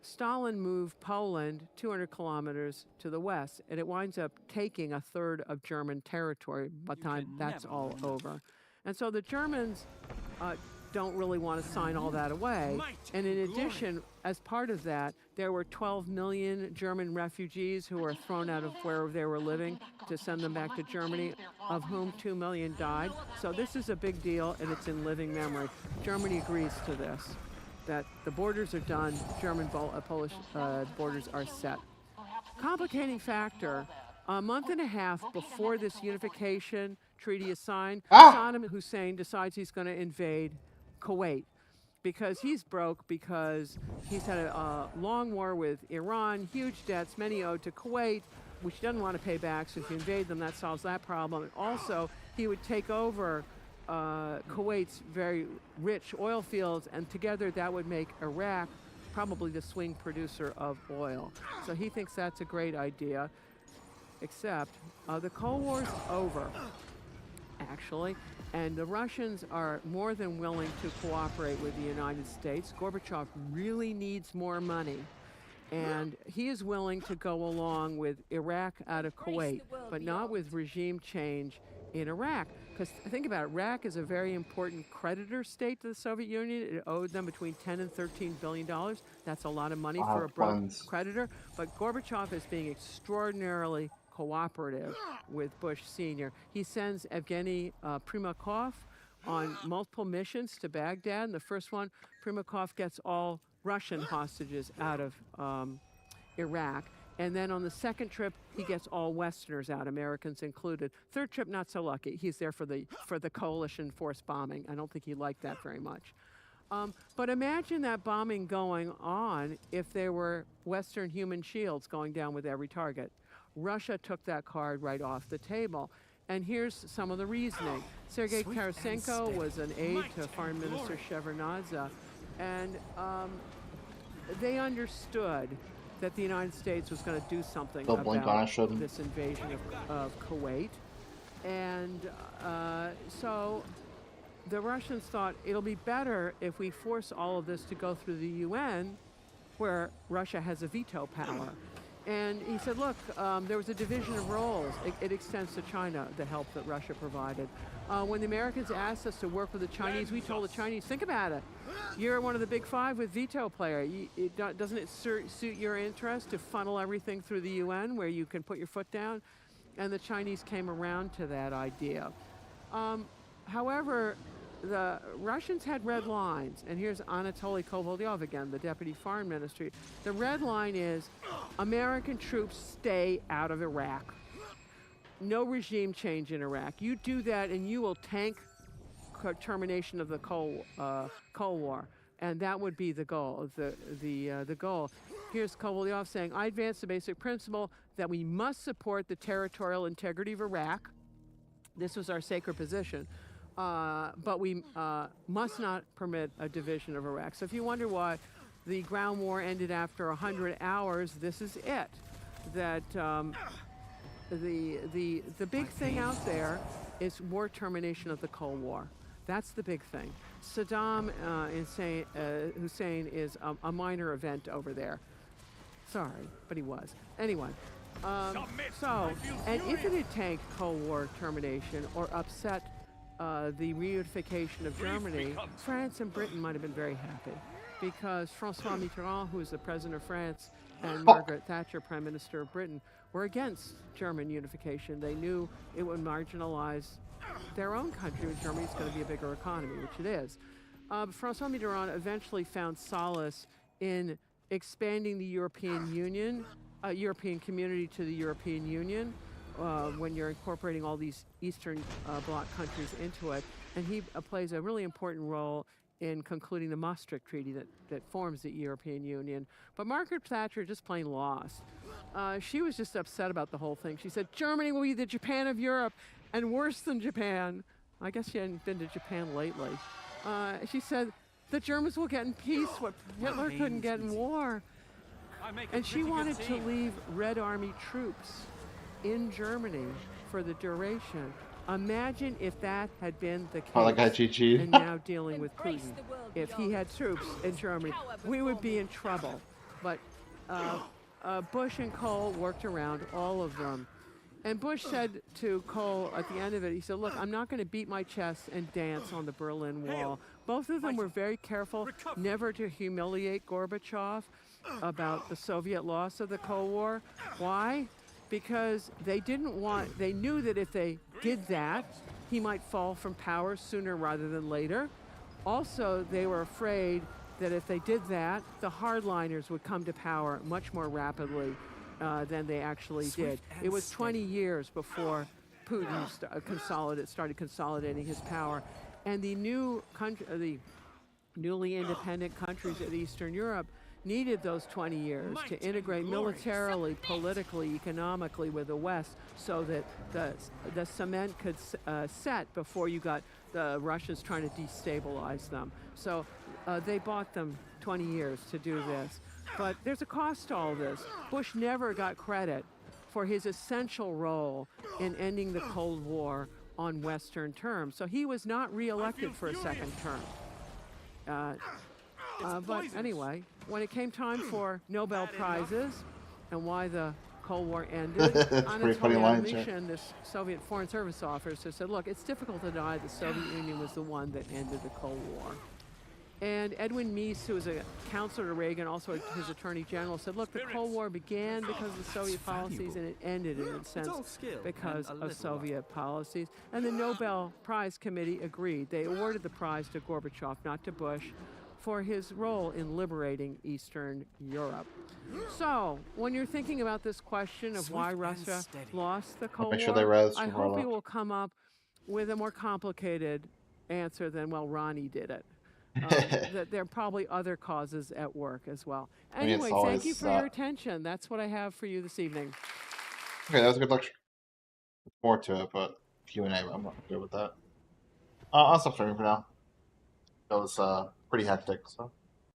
Stalin moved Poland 200 kilometers to the west, and it winds up taking a third of German territory by the time that's all over. And so the Germans don't really want to sign all that away. And in addition, as part of that, there were 12 million German refugees who were thrown out of where they were living to send them back to Germany, of whom 2 million died. So this is a big deal, and it's in living memory. Germany agrees to this, that the borders are done, Polish borders are set. Complicating factor, a month and a half before this unification treaty is signed, Saddam Hussein decides he's going to invade Kuwait because he's broke, because he's had a long war with Iran, huge debts, many owed to Kuwait, which he doesn't want to pay back, so if you invade them, that solves that problem. And also, he would take over Kuwait's very rich oil fields, and together that would make Iraq probably the swing producer of oil. So he thinks that's a great idea, except the Cold War's over, actually, and the Russians are more than willing to cooperate with the United States. Gorbachev really needs more money, and he is willing to go along with Iraq out of Kuwait, but not with regime change in Iraq. Because think about it, Iraq is a very important creditor state to the Soviet Union. It owed them between $10 and $13 billion. That's a lot of money for a broke creditor. But Gorbachev is being extraordinarily cooperative with Bush Sr. He sends Evgeny Primakov on multiple missions to Baghdad. And the first one, Primakov gets all Russian hostages out of Iraq. And then on the second trip, he gets all Westerners out, Americans included. Third trip, not so lucky. He's there for the coalition force bombing. I don't think he liked that very much. But imagine that bombing going on if there were Western human shields going down with every target. Russia took that card right off the table. And here's some of the reasoning. Sergei Karasenko was an aide to Foreign Minister Shevardnadze, and they understood that the United States was going to do something about this invasion of Kuwait. And so the Russians thought it'll be better if we force all of this to go through the UN, where Russia has a veto power. And he said, look, there was a division of roles. It extends to China, the help that Russia provided. When the Americans asked us to work with the Chinese, we told the Chinese, think about it. You're one of the big five with veto player. Doesn't it suit your interest to funnel everything through the UN where you can put your foot down? And the Chinese came around to that idea. However, the Russians had red lines, and here's Anatoly Kovalyov again, the deputy foreign ministry. The red line is American troops stay out of Iraq. No regime change in Iraq. You do that and you will tank termination of the Cold War, and that would be the goal. The goal. Here's Kovalyov saying, I advance the basic principle that we must support the territorial integrity of Iraq. This was our sacred position. But we must not permit a division of Iraq. So if you wonder why the ground war ended after 100 hours, this is it. That the big thing out there is war termination of the Cold War. That's the big thing. Saddam Hussein is a minor event over there. Sorry, but he was. Anyway. And if it had tanked Cold War termination or upset the reunification of Germany, France and Britain might have been very happy, because Francois Mitterrand, who was the president of France, and Margaret Thatcher, prime minister of Britain, were against German unification. They knew it would marginalize their own country, when Germany's going to be a bigger economy, which it is. Francois Mitterrand eventually found solace in expanding the European Union, European community to the European Union, when you're incorporating all these Eastern Bloc countries into it. And he plays a really important role in concluding the Maastricht Treaty that forms the European Union. But Margaret Thatcher just plain lost. She was just upset about the whole thing. She said, Germany will be the Japan of Europe, and worse than Japan. I guess she hadn't been to Japan lately. She said, the Germans will get in peace what Hitler couldn't get in war. And she wanted to leave Red Army troops in Germany for the duration. Imagine if that had been the case. Oh, that guy GG. And now dealing with Putin. If he had troops in Germany, we would be in trouble. But Bush and Kohl worked around all of them. And Bush said to Kohl at the end of it, he said, look, I'm not going to beat my chest and dance on the Berlin Wall. Both of them were very careful never to humiliate Gorbachev about the Soviet loss of the Cold War. Why? Because they knew that if they did that, he might fall from power sooner rather than later. Also, they were afraid that if they did that, the hardliners would come to power much more rapidly than they actually did. It was 20 years before Putin started consolidating his power. And the newly independent countries of Eastern Europe needed those 20 years to integrate militarily, politically, economically with the West, so that the cement could set before you got the Russians trying to destabilize them. So they bought them 20 years to do this. But there's a cost to all this. Bush never got credit for his essential role in ending the Cold War on Western terms. So he was not reelected for a second term. But anyway, when it came time for Nobel Prizes and why the Cold War ended, Anatoly Aleshin, this Soviet Foreign Service officer, said, look, it's difficult to deny the Soviet Union was the one that ended the Cold War. And Edwin Meese, who was a counselor to Reagan, also his attorney general, said, look, the Cold War began because of Soviet policies, and it ended, in a sense, because of Soviet policies. And the Nobel Prize Committee agreed. They awarded the prize to Gorbachev, not to Bush. for his role in liberating Eastern Europe. So, when you're thinking about this question of why Russia lost the Cold make sure they War, res I before I hope you left. will come up with a more complicated answer than, well, Ronnie did it. That there are probably other causes at work as well. I mean, it's Anyway, thank you always, for your attention. That's what I have for you this evening. Okay, that was a good lecture. More to it, but Q&A, I'm not good with that. I'll stop streaming for now. That was pretty hectic, so.